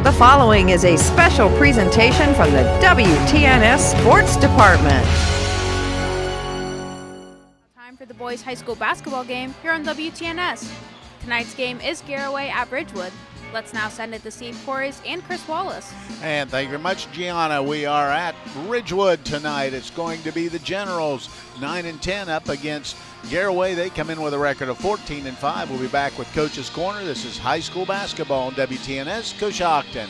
The following is a special presentation from the WTNS Sports Department. Time for the boys' high school basketball game here on WTNS. Tonight's game is Garaway at Ridgewood. Let's now send it to Steve Corries and Chris Wallace. And thank you very much, Gianna. We are at Ridgewood tonight. It's going to be the Generals, 9-10 up against Garaway. They come in with a record of 14-5. We'll be back with Coach's Corner. This is high school basketball on WTNS Coshocton.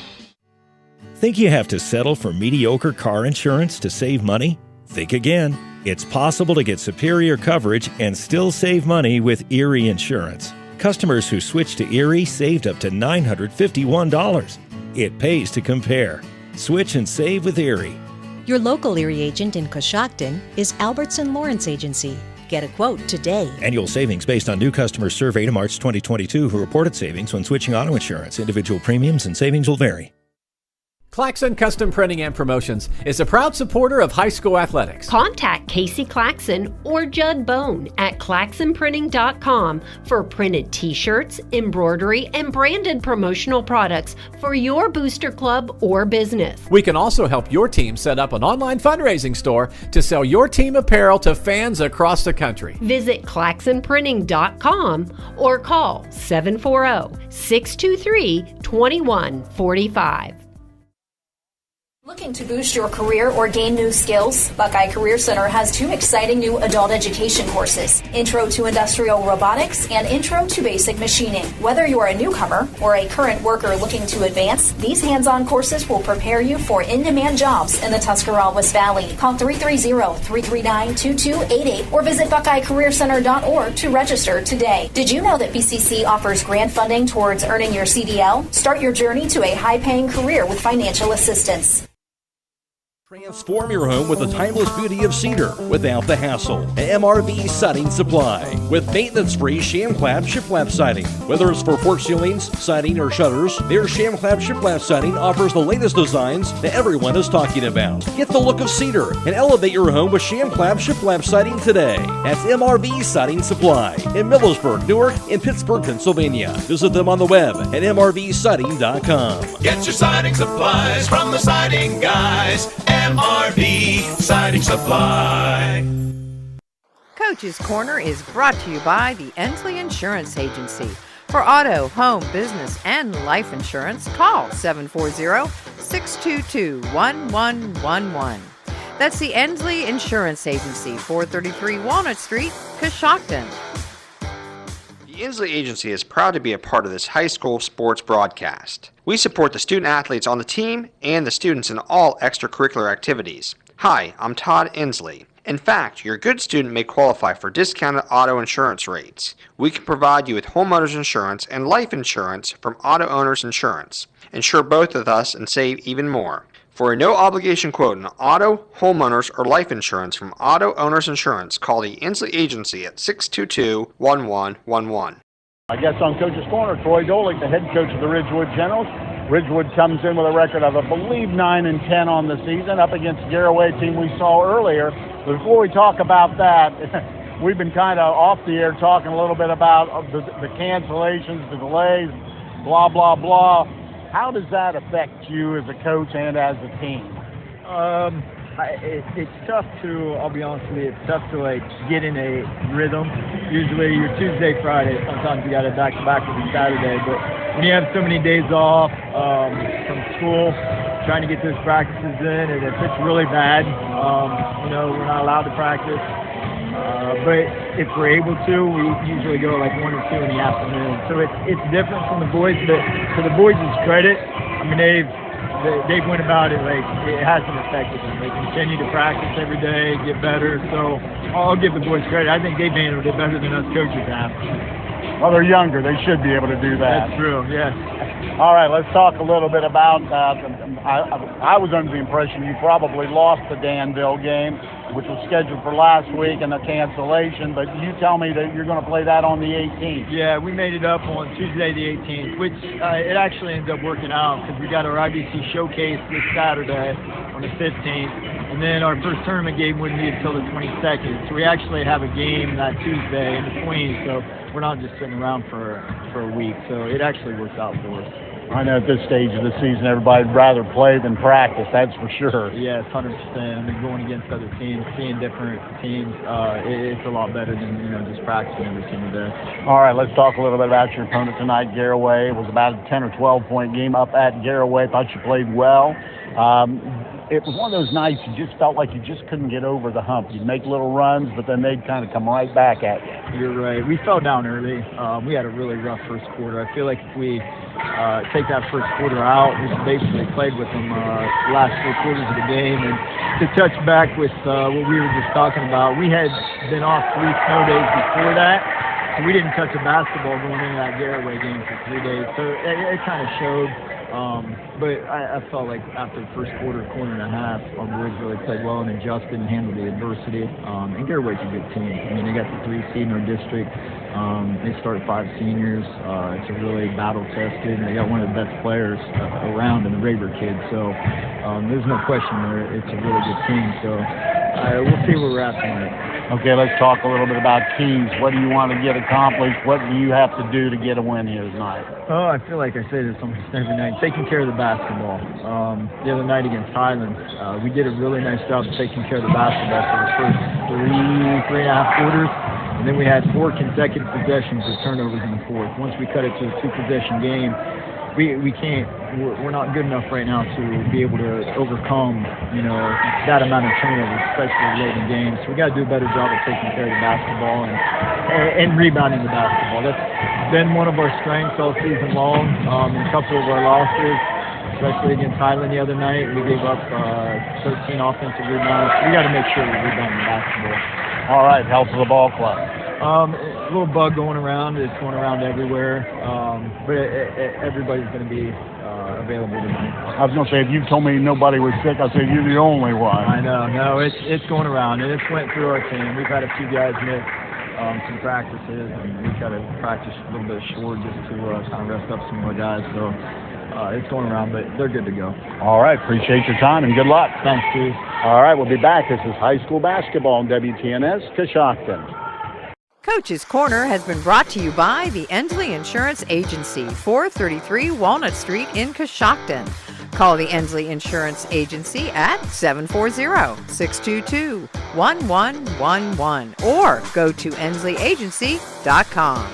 Think you have to settle for mediocre car insurance to save money? Think again. It's possible to get superior coverage and still save money with Erie Insurance. Customers who switched to Erie saved up to $951. It pays to compare. Switch and save with Erie. Your local Erie agent in Coshocton is Albertson Lawrence Agency. Get a quote today. Annual savings based on new customers surveyed in March 2022 who reported savings when switching auto insurance. Individual premiums and savings will vary. Claxon Custom Printing and Promotions is a proud supporter of high school athletics. Contact Casey Claxon or Judd Bone at claxonprinting.com for printed t-shirts, embroidery, and branded promotional products for your booster club or business. We can also help your team set up an online fundraising store to sell your team apparel to fans across the country. Visit claxonprinting.com or call 740-623-2145. Looking to boost your career or gain new skills? Buckeye Career Center has two exciting new adult education courses, Intro to Industrial Robotics and Intro to Basic Machining. Whether you are a newcomer or a current worker looking to advance, these hands-on courses will prepare you for in-demand jobs in the Tuscarawas Valley. Call 330-339-2288 or visit BuckeyeCareerCenter.org to register today. Did you know that BCC offers grant funding towards earning your CDL? Start your journey to a high-paying career with financial assistance. Transform your home with the timeless beauty of cedar without the hassle. MRV Siding Supply with maintenance-free sham-clad shiplap siding. Whether it's for porch ceilings, siding, or shutters, their sham-clad shiplap siding offers the latest designs that everyone is talking about. Get the look of cedar and elevate your home with sham-clad shiplap siding today. That's MRV Siding Supply in Millersburg, Newark, and Pittsburgh, Pennsylvania. Visit them on the web at mrvsiding.com. Get your siding supplies from the siding guys. MRV Siding Supply. Coach's Corner is brought to you by the Ensley Insurance Agency. For auto, home, business, and life insurance, call 740-622-1111. That's the Ensley Insurance Agency, 433 Walnut Street, Coshocton. The Ensley Agency is proud to be a part of this high school sports broadcast. We support the student athletes on the team and the students in all extracurricular activities. Hi, I'm Todd Ensley. In fact, your good student may qualify for discounted auto insurance rates. We can provide you with homeowners insurance and life insurance from Auto Owners Insurance. Insure both with us and save even more. For a no-obligation quote on auto, homeowners, or life insurance from Auto Owners Insurance, call the Ensley Agency at 622-1111. I guess on Coach's Corner, Troy Dolick, the head coach of the Ridgewood Generals. Ridgewood comes in with a record of, I believe, 9-10 on the season, up against Garaway team we saw earlier. But before we talk about that, we've been kind of off the air talking a little bit about the cancellations, the delays, blah, blah, blah. How does that affect you as a coach and as a team? It's tough to, I'll be honest with you, it's tough to get in a rhythm. Usually you're Tuesday, Friday, sometimes you got to back-to-back with a Saturday, but when you have so many days off from school, trying to get those practices in, and if it's really bad, we're not allowed to practice. But if we're able to, we usually go 1 or 2 in the afternoon. So it's different from the boys, but to the boys' credit, I mean, they've went about it it hasn't affected them. They continue to practice every day, get better. So I'll give the boys credit. I think they've handled it better than us coaches have. Well, they're younger. They should be able to do that. That's true, yes. All right, let's talk a little bit about, I was under the impression you probably lost the Danville game, which was scheduled for last week, and a cancellation, but you tell me that you're going to play that on the 18th. Yeah, we made it up on Tuesday the 18th, which it actually ended up working out because we got our IBC showcase this Saturday on the 15th, and then our first tournament game wouldn't be until the 22nd, so we actually have a game that Tuesday in between, so we're not just sitting around for a week, so it actually works out for us. I know at this stage of the season, everybody'd rather play than practice, that's for sure. Yes, 100%. I mean, going against other teams, seeing different teams, it's a lot better than, just practicing every single day. All right, let's talk a little bit about your opponent tonight, Garaway. It was about a 10 or 12-point game up at Garaway. Thought you played well. It was one of those nights you just felt like you just couldn't get over the hump. You'd make little runs, but then they'd kind of come right back at you. You're right. We fell down early. We had a really rough first quarter. I feel like if we take that first quarter out, we basically played with them last 4 quarters of the game. And to touch back with what we were just talking about, we had been off 3 snow days before that. So we didn't touch a basketball going into that Garaway game for 3 days. So it kind of showed. But I felt like after the first quarter and a half, our boys really played well and adjusted and handled the adversity. And Garaway's a good team. I mean, they got the 3 seed in our district. They started 5 seniors. It's a really battle-tested, and they got one of the best players around in the Raber kids. So there's no question there. It's a really good team. So we'll see where we're at tonight. Okay, let's talk a little bit about teams. What do you want to get accomplished? What do you have to do to get a win here tonight? Oh, I feel like I say this almost every night. Taking care of the basketball. The other night against Highlands, we did a really nice job of taking care of the basketball for the first 3.5 quarters. And then we had 4 consecutive possessions with turnovers in the fourth. Once we cut it to a 2-possession game, we can't. We're not good enough right now to be able to overcome, that amount of turnovers, especially late in games. So we got to do a better job of taking care of the basketball and rebounding the basketball. That's been one of our strengths all season long. In a couple of our losses, especially against Highland the other night, we gave up 13 offensive rebounds. We got to make sure we rebound the basketball. All right, health of the ball club. A little bug going around. It's going around everywhere. But everybody's going to be available tonight. I was going to say, if you told me nobody was sick, I'd say you're the only one. I know. No, it's going around, and it's went through our team. We've had a few guys miss some practices, and we've got to practice a little bit short just to kind of rest up some more guys. So it's going around, but they're good to go. All right. Appreciate your time, and good luck. Thanks, Steve. All right. We'll be back. This is high school basketball on WTNS, Coshocton. Coach's Corner has been brought to you by the Ensley Insurance Agency, 433 Walnut Street in Coshocton. Call the Ensley Insurance Agency at 740-622-1111 or go to ensley.agency.com.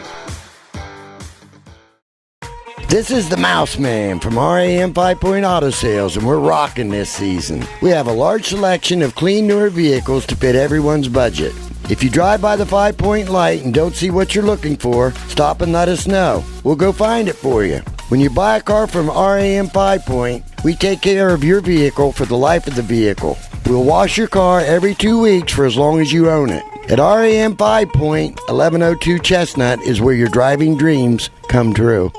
This is the Mouse Man from RAM 5 Point Auto Sales, and we're rocking this season. We have a large selection of clean, newer vehicles to fit everyone's budget. If you drive by the 5 Point light and don't see what you're looking for, stop and let us know. We'll go find it for you. When you buy a car from RAM 5 Point, we take care of your vehicle for the life of the vehicle. We'll wash your car every 2 weeks for as long as you own it. At RAM 5 Point, 1102 Chestnut is where your driving dreams come true.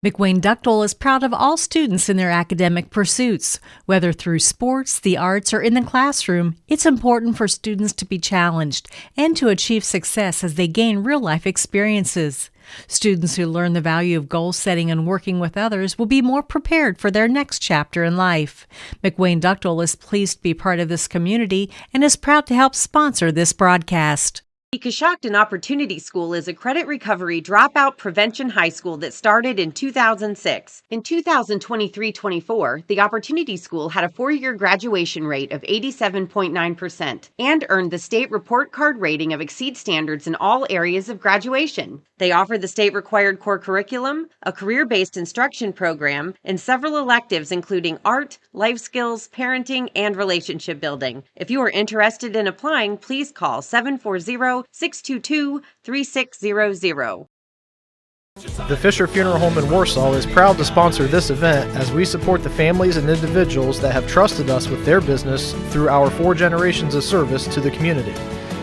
McWayne Ductile is proud of all students in their academic pursuits. Whether through sports, the arts, or in the classroom, it's important for students to be challenged and to achieve success as they gain real-life experiences. Students who learn the value of goal setting and working with others will be more prepared for their next chapter in life. McWayne Ductile is pleased to be part of this community and is proud to help sponsor this broadcast. The Coshocton Opportunity School is a credit recovery dropout prevention high school that started in 2006. In 2023-24, the Opportunity School had a 4-year graduation rate of 87.9% and earned the state report card rating of exceed standards in all areas of graduation. They offer the state-required core curriculum, a career-based instruction program, and several electives including art, life skills, parenting, and relationship building. If you are interested in applying, please call 740-622-3600. The Fisher Funeral Home in Warsaw is proud to sponsor this event as we support the families and individuals that have trusted us with their business through our 4 generations of service to the community.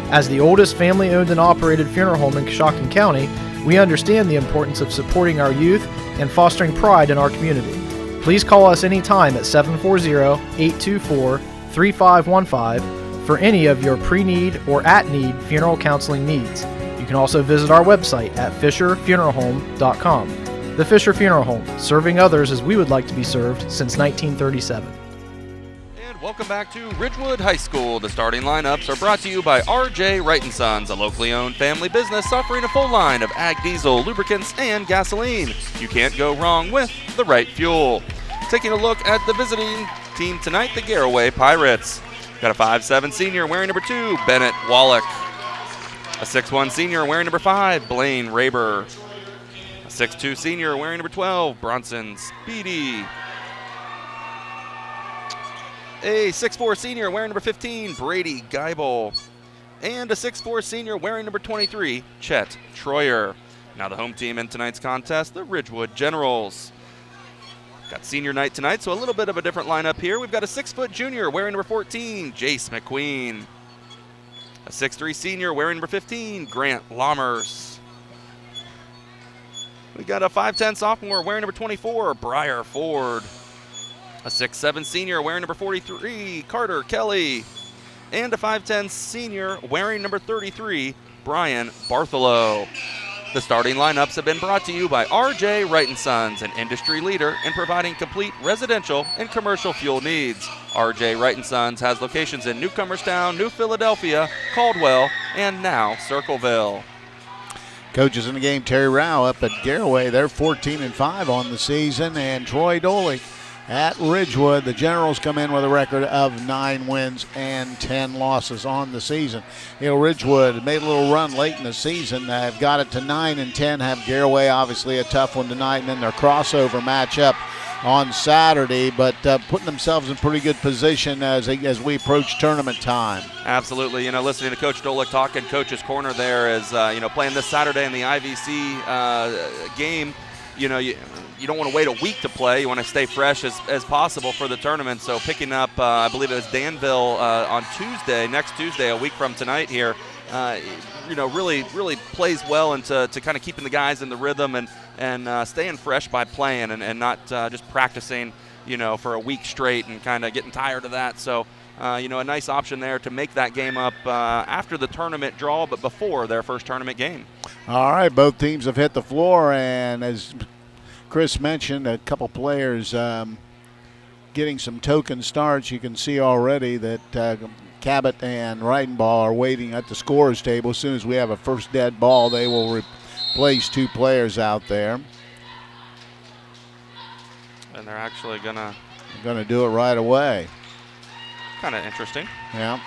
As the oldest family-owned and operated funeral home in Coshocton County, we understand the importance of supporting our youth and fostering pride in our community. Please call us anytime at 740-824-3515 for any of your pre-need or at-need funeral counseling needs. You can also visit our website at fisherfuneralhome.com. The Fisher Funeral Home, serving others as we would like to be served since 1937. Welcome back to Ridgewood High School. The starting lineups are brought to you by R.J. Wright & Sons, a locally owned family business offering a full line of ag diesel, lubricants, and gasoline. You can't go wrong with the right fuel. Taking a look at the visiting team tonight, the Garaway Pirates. Got a 5'7" senior wearing number 2, Bennett Wallach. A 6'1" senior wearing number 5, Blaine Raber. A 6'2" senior wearing number 12, Bronson Speedy. A 6'4" senior wearing number 15, Brady Geibel. And a 6'4" senior wearing number 23, Chet Troyer. Now the home team in tonight's contest, the Ridgewood Generals. Got senior night tonight, so a little bit of a different lineup here. We've got a 6' junior wearing number 14, Jace McQueen. A 6'3" senior wearing number 15, Grant Lammers. We got a 5'10" sophomore wearing number 24, Briar Ford. A 6'7" senior wearing number 43, Carter Kelly. And a 5'10" senior wearing number 33, Brian Bartholow. The starting lineups have been brought to you by R.J. Wright & Sons, an industry leader in providing complete residential and commercial fuel needs. R.J. Wright & Sons has locations in Newcomerstown, New Philadelphia, Caldwell, and now Circleville. Coaches in the game, Terry Rao up at Garaway. They're 14-5 on the season. And Troy Dolick at Ridgewood. The Generals come in with a record of 9 wins and 10 losses on the season. Ridgewood made a little run late in the season. They've got it to 9-10. Have Garaway obviously a tough one tonight, and then their crossover matchup on Saturday, but putting themselves in pretty good position as we approach tournament time. Absolutely. Listening to Coach Dolick talk in Coach's Corner there is, playing this Saturday in the IVC game, you don't want to wait a week to play. You want to stay fresh as possible for the tournament. So picking up, I believe it was Danville on Tuesday, next Tuesday, a week from tonight here, really plays well into kind of keeping the guys in the rhythm and staying fresh by playing and not just practicing, for a week straight and kind of getting tired of that. So, a nice option there to make that game up after the tournament draw, but before their first tournament game. All right, both teams have hit the floor, and as Chris mentioned, a couple players getting some token starts. You can see already that Cabot and Reidenball are waiting at the scorer's table. As soon as we have a first dead ball, they will replace 2 players out there. And they're actually gonna do it right away. Kind of interesting. Yeah.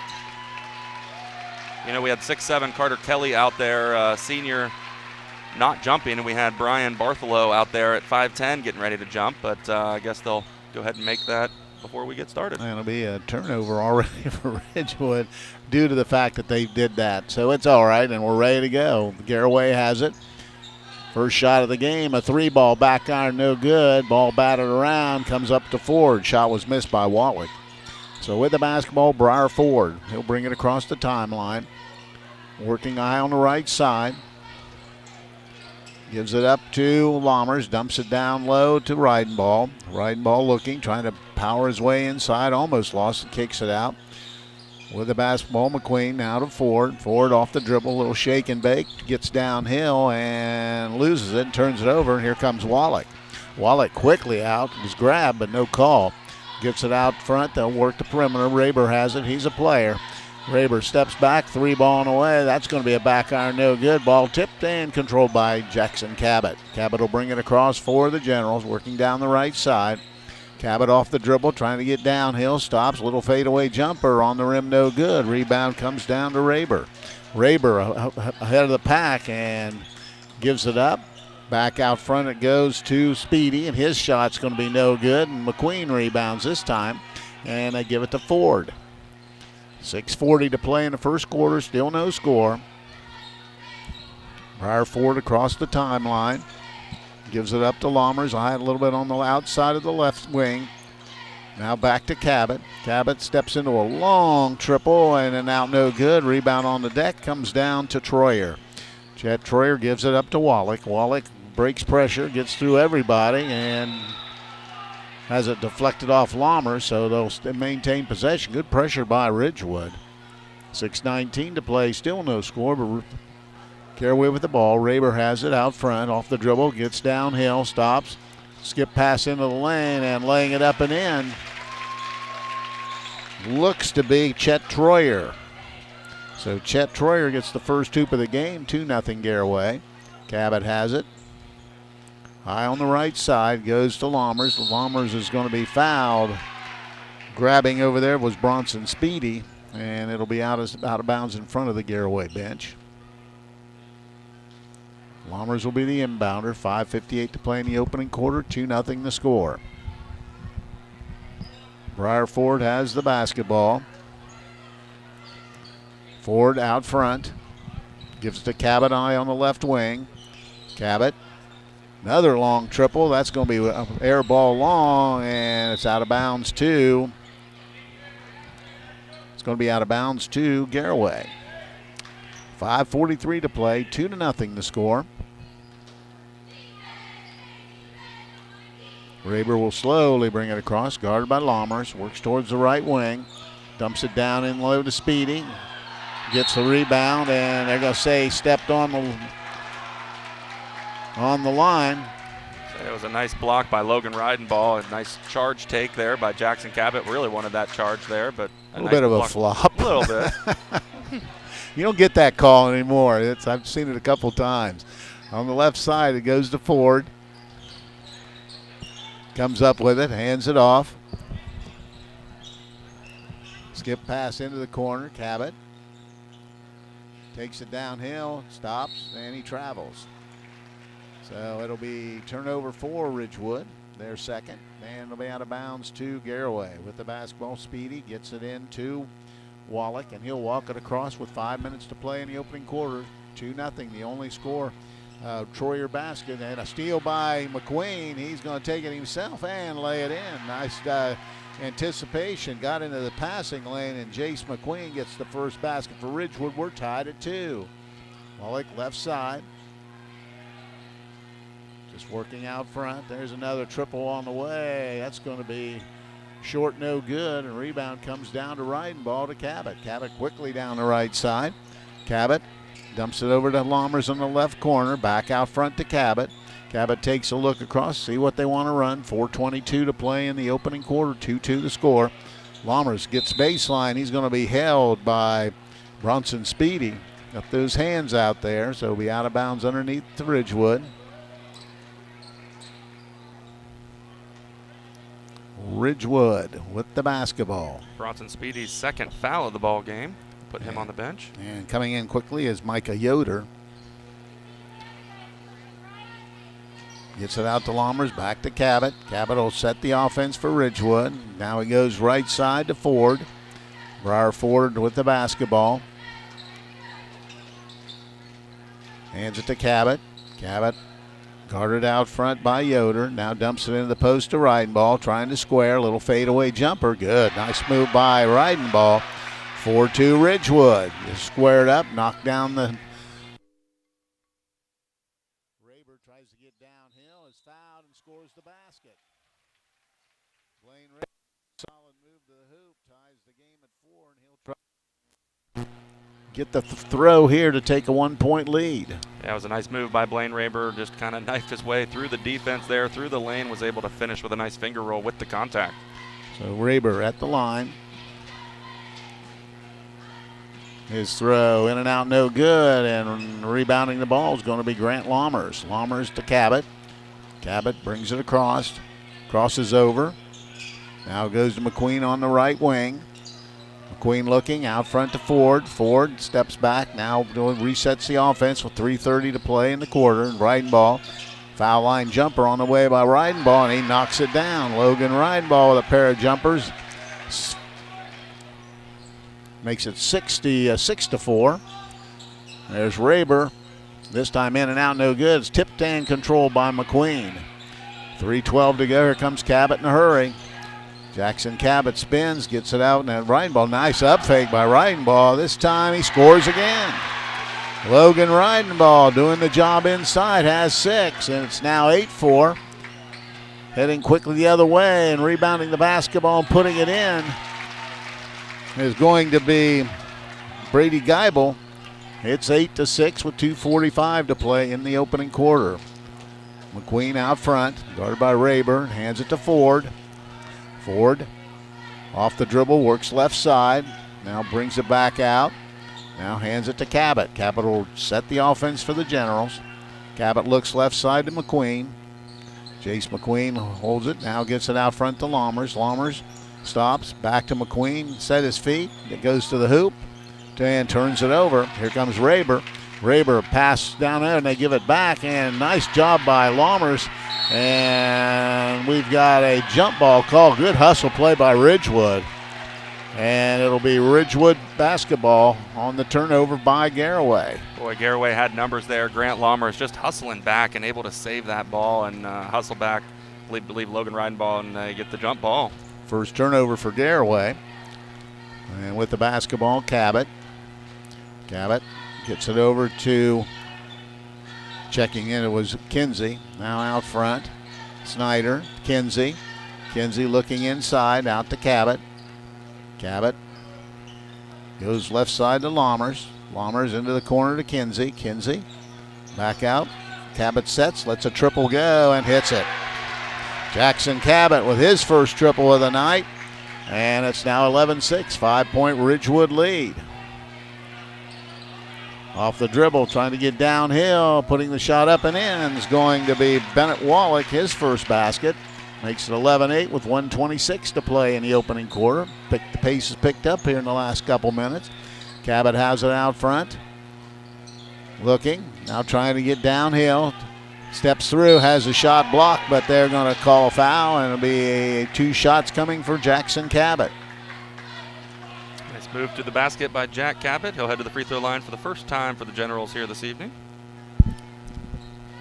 We had 6'7" Carter Kelly out there, senior, not jumping, and we had Brian Bartholow out there at 5'10", getting ready to jump, but I guess they'll go ahead and make that before we get started. And it'll be a turnover already for Ridgewood due to the fact that they did that. So it's all right, and we're ready to go. Garaway has it. First shot of the game, a 3-ball back iron, no good. Ball batted around, comes up to Ford. Shot was missed by Wallach. So with the basketball, Briar Ford. He'll bring it across the timeline. Working eye on the right side. Gives it up to Lammers, dumps it down low to Reidenball. Reidenball looking, trying to power his way inside, almost lost it, kicks it out. With the basketball, McQueen now to Ford. Ford off the dribble, little shake and bake, gets downhill and loses it, and turns it over, and here comes Wallach. Wallach quickly out, was grabbed but no call. Gets it out front, they'll work the perimeter. Raber has it, he's a player. Raber steps back, 3-ball away. That's going to be a back iron, no good. Ball tipped and controlled by Jackson Cabot. Cabot will bring it across for the Generals, working down the right side. Cabot off the dribble, trying to get downhill, stops. Little fadeaway jumper on the rim, no good. Rebound comes down to Raber. Raber ahead of the pack and gives it up. Back out front it goes to Speedy, and his shot's going to be no good. And McQueen rebounds this time, and they give it to Ford. 6:40 to play in the first quarter, still no score. Briar Ford across the timeline. Gives it up to Lammers, high a little bit on the outside of the left wing. Now back to Cabot. Cabot steps into a long triple and an out no good. Rebound on the deck comes down to Troyer. Chet Troyer gives it up to Wallach. Wallach breaks pressure, gets through everybody, and has it deflected off Lammers, so they'll maintain possession. Good pressure by Ridgewood. 6:19 to play, still no score, but Garaway with the ball. Raber has it out front, off the dribble, gets downhill, stops, skip pass into the lane, and laying it up and in looks to be Chet Troyer. So Chet Troyer gets the first hoop of the game, 2-0 Garaway. Cabot has it. High on the right side, goes to Lammers. Lammers is going to be fouled. Grabbing over there was Bronson Speedy, and it'll be out of bounds in front of the Garaway bench. Lammers will be the inbounder. 5:58 to play in the opening quarter. 2-0 the score. Briar Ford has the basketball. Ford out front. Gives it to Cabot Eye on the left wing. Cabot. Another long triple. That's going to be an air ball long, and it's out of bounds too. It's going to be out of bounds to Garaway. 5:43 to play. 2-0 the score. Raber will slowly bring it across, guarded by Lammers. Works towards the right wing. Dumps it down in low to Speedy. Gets the rebound, and they're going to say he stepped on the line. It was a nice block by Logan Ridenball. A nice charge take there by Jackson Cabot. Really wanted that charge there, but a little bit of a flop. A little bit. You don't get that call anymore. I've seen it a couple times. On the left side, it goes to Ford. Comes up with it, hands it off. Skip pass into the corner. Cabot takes it downhill, stops, and he travels. So it'll be turnover for Ridgewood, their second. And it'll be out of bounds to Garaway. With the basketball, Speedy gets it into Wallach, and he'll walk it across with 5 minutes to play in the opening quarter. 2-0, the only score. Troyer basket, and a steal by McQueen. He's going to take it himself and lay it in. Nice anticipation. Got into the passing lane, and Jace McQueen gets the first basket for Ridgewood. We're tied at 2. Wallach left side. Just working out front. There's another triple on the way. That's going to be short, no good. And rebound comes down to Ridenball to Cabot. Cabot quickly down the right side. Cabot dumps it over to Lammers on the left corner. Back out front to Cabot. Cabot takes a look across, see what they want to run. 4:22 to play in the opening quarter. 2-2 the score. Lammers gets baseline. He's going to be held by Bronson Speedy. Got those hands out there, so he'll be out of bounds underneath the Ridgewood. Ridgewood with the basketball. Bronson Speedy's second foul of the ball game. Put him on the bench. And coming in quickly is Micah Yoder. Gets it out to Lammers, back to Cabot. Cabot will set the offense for Ridgewood. Now he goes right side to Ford. Briar Ford with the basketball. Hands it to Cabot. Cabot guarded out front by Yoder. Now dumps it into the post to Ridenball, trying to square. Little fadeaway jumper. Good. Nice move by Ridenball. 4-2 Ridgewood. Just squared up, knocked down the. Raber tries to get downhill, is fouled, and scores the basket. Blaine Raber, solid move to the hoop, ties the game at 4, and he'll try get the throw here to take a 1-point lead. Yeah, it was a nice move by Blaine Raber. Just kind of knifed his way through the defense there, through the lane, was able to finish with a nice finger roll with the contact. So Raber at the line. His throw in and out, no good, and rebounding the ball is going to be Grant Lammers. Lammers to Cabot. Cabot brings it across, crosses over. Now goes to McQueen on the right wing. McQueen looking out front to Ford. Ford steps back, now resets the offense with 3:30 to play in the quarter. And Ridenball, foul line jumper on the way by Ridenball, and he knocks it down. Logan Ridenball with a pair of jumpers. Makes it 6-4. There's Raber. This time in and out, no good. It's tipped and controlled by McQueen. 3:12 to go. Here comes Cabot in a hurry. Jackson Cabot spins, gets it out, and Ridenball, nice up fake by Ridenball. This time he scores again. Logan Ridenball doing the job inside, has 6, and it's now 8-4. Heading quickly the other way and rebounding the basketball and putting it in is going to be Brady Geibel. It's 8-6 with 2:45 to play in the opening quarter. McQueen out front, guarded by Raber, hands it to Ford. Ford Off the dribble, works left side. Now brings it back out. Now hands it to Cabot. Cabot will set the offense for the Generals. Cabot looks left side to McQueen. Jace McQueen holds it. Now gets it out front to Lammers. Lammers stops. Back to McQueen. Set his feet. It goes to the hoop. And turns it over. Here comes Raber. Raber pass down there and they give it back. And nice job by Lammers. And we've got a jump ball call. Good hustle play by Ridgewood. And it'll be Ridgewood basketball on the turnover by Garaway. Boy, Garaway had numbers there. Grant Lammers just hustling back and able to save that ball and hustle back. Believe Logan Ridenball and get the jump ball. First turnover for Garaway. And with the basketball, Cabot. Cabot gets it over to, checking in, it was Kinsey. Now out front, Snyder, Kinsey. Kinsey looking inside, out to Cabot. Cabot goes left side to Lammers. Lammers into the corner to Kinsey. Kinsey back out. Cabot sets, lets a triple go and hits it. Jackson Cabot with his first triple of the night. And it's now 11-6, 5-point Ridgewood lead. Off the dribble, trying to get downhill, putting the shot up and in is going to be Bennett Wallach, his first basket. Makes it 11-8 with 1:26 to play in the opening quarter. The pace is picked up here in the last couple minutes. Cabot has it out front. Looking, now trying to get downhill. Steps through, has a shot blocked, but they're going to call a foul, and it'll be 2 shots coming for Jackson Cabot. Nice move to the basket by Jack Cabot. He'll head to the free throw line for the first time for the Generals here this evening.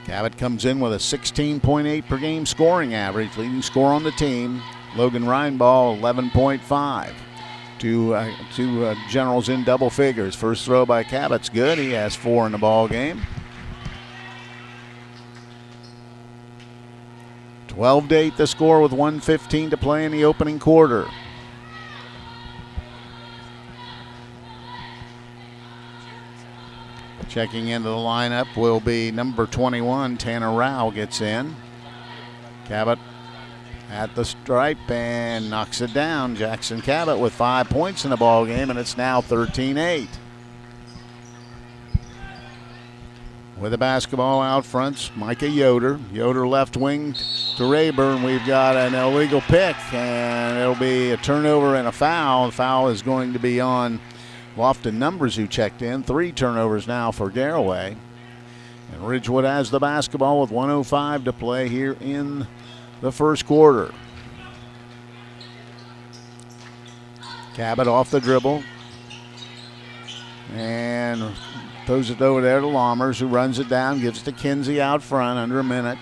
Cabot comes in with a 16.8 per game scoring average, leading scorer on the team. Logan Ridenball, 11.5. Two Generals in double figures. First throw by Cabot's good. He has 4 in the ball game. 12-8 the score with 1:15 to play in the opening quarter. Checking into the lineup will be number 21, Tanner Rao gets in. Cabot at the stripe and knocks it down. Jackson Cabot with 5 points in the ball game, and it's now 13-8. With the basketball out front, Micah Yoder. Yoder left wing to Rayburn. We've got an illegal pick, and it'll be a turnover and a foul. The foul is going to be on Lofton Numbers, who checked in. 3 turnovers now for Garaway. And Ridgewood has the basketball with 1:05 to play here in the first quarter. Cabot off the dribble. And throws it over there to Lammers, who runs it down, gives it to Kinsey out front, under a minute.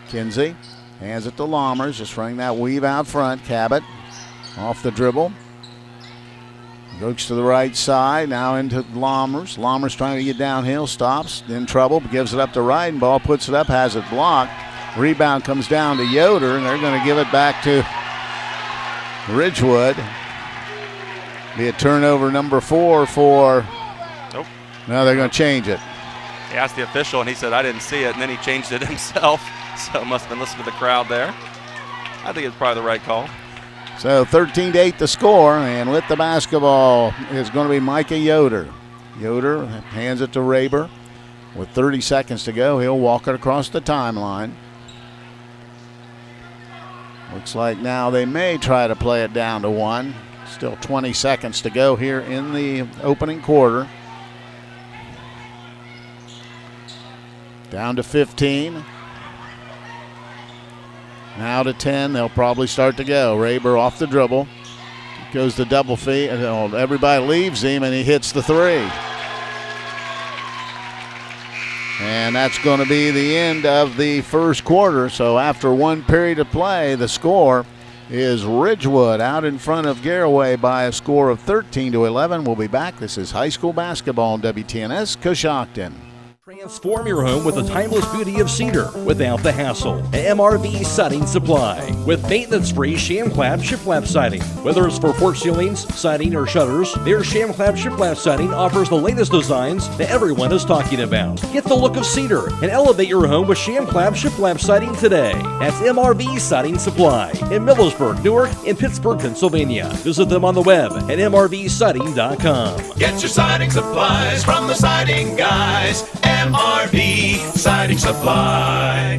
Kinsey hands it to Lammers, just running that weave out front. Cabot off the dribble. Goes to the right side, now into Lammers. Lammers trying to get downhill, stops, in trouble, gives it up to Ridenball, puts it up, has it blocked. Rebound comes down to Yoder, and they're going to give it back to Ridgewood. Be a turnover number 4 for... Nope. No, they're going to change it. He asked the official, and he said, I didn't see it, and then he changed it himself. So must have been listening to the crowd there. I think it's probably the right call. So 13-8 the score, and with the basketball is going to be Micah Yoder. Yoder hands it to Raber. With 30 seconds to go, he'll walk it across the timeline. Looks like now they may try to play it down to 1. Still 20 seconds to go here in the opening quarter. Down to 15. Now to 10, they'll probably start to go. Raber off the dribble. Goes to double feet. Everybody leaves him, and he hits the 3. And that's going to be the end of the first quarter. So after 1 period of play, the score is Ridgewood out in front of Garaway by a score of 13-11. We'll be back. This is high school basketball on WTNS Coshocton. Transform your home with the timeless beauty of cedar without the hassle. MRV Siding Supply with maintenance-free sham clap shiplap siding. Whether it's for porch ceilings, siding, or shutters, their sham clap shiplap siding offers the latest designs that everyone is talking about. Get the look of cedar and elevate your home with sham clap shiplap siding today. That's MRV Siding Supply in Millersburg, Newark, and Pittsburgh, Pennsylvania. Visit them on the web at mrvsiding.com. Get your siding supplies from the siding guys. MRV Siding Supply.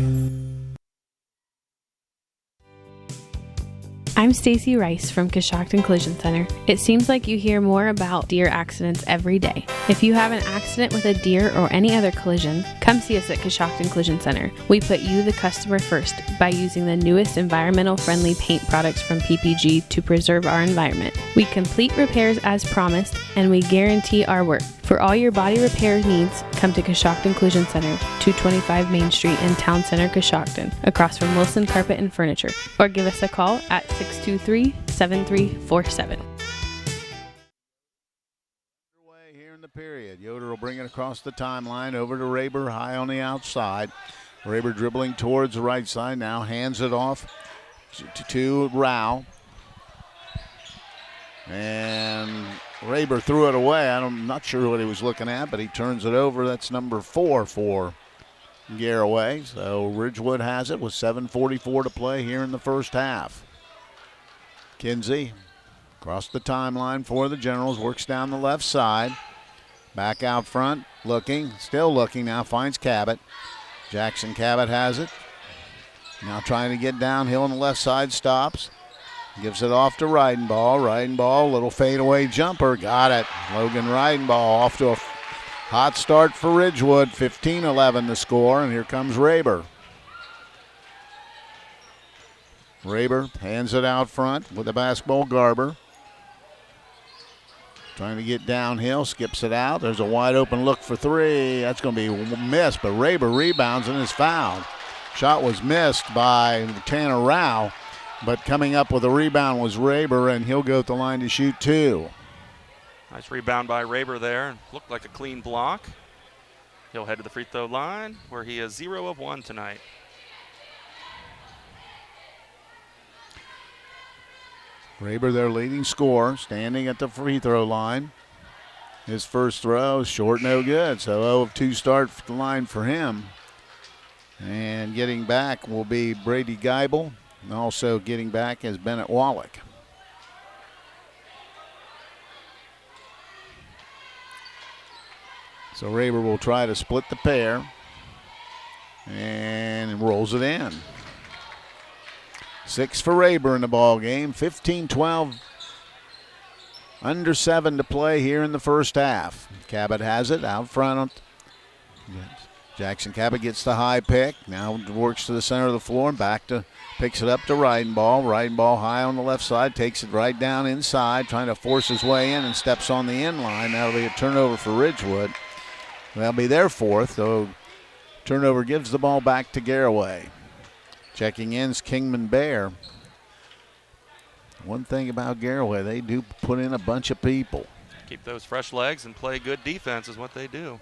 I'm Stacy Rice from Coshocton Collision Center. It seems like you hear more about deer accidents every day. If you have an accident with a deer or any other collision, come see us at Coshocton Collision Center. We put you, the customer, first by using the newest environmental-friendly paint products from PPG to preserve our environment. We complete repairs as promised, and we guarantee our work. For all your body repair needs, come to Coshocton Collision Center, 225 Main Street in Town Center, Coshocton, across from Wilson Carpet and Furniture, or give us a call at 623-7347. Here in the period, Yoder will bring it across the timeline over to Raber, high on the outside. Raber dribbling towards the right side, now hands it off to Rao. And Raber threw it away. I'm not sure what he was looking at, but he turns it over. That's number 4 for Garaway. So Ridgewood has it with 7:44 to play here in the first half. Kinsey across the timeline for the Generals, works down the left side. Back out front, looking, still looking now, finds Cabot. Jackson Cabot has it. Now trying to get downhill on the left side, stops. Gives it off to Ridenball, little fadeaway jumper, got it. Logan Ridenball off to a hot start for Ridgewood, 15-11 the score, and here comes Raber. Raber hands it out front with the basketball, Garber. Trying to get downhill, skips it out. There's a wide open look for three. That's going to be missed, but Raber rebounds and is fouled. Shot was missed by Tanner Rao. But coming up with a rebound was Raber, and he'll go to the line to shoot 2. Nice rebound by Raber there. Looked like a clean block. He'll head to the free throw line where he is 0 of 1 tonight. Raber, their leading scorer, standing at the free throw line. His first throw is short, no good. So 0 of 2 start for the line for him. And getting back will be Brady Geibel. And also getting back is Bennett Wallach. So Raber will try to split the pair and rolls it in. 6 for Raber in the ball game. 15-12. Under 7 to play here in the first half. Cabot has it out front. Jackson Cabot gets the high pick. Now works to the center of the floor and picks it up to Ridenball. Ridenball high on the left side, takes it right down inside, trying to force his way in and steps on the end line. That'll be a turnover for Ridgewood. That'll be their 4th, so turnover gives the ball back to Garaway. Checking in is Kingman Bear. One thing about Garaway, they do put in a bunch of people. Keep those fresh legs and play good defense is what they do.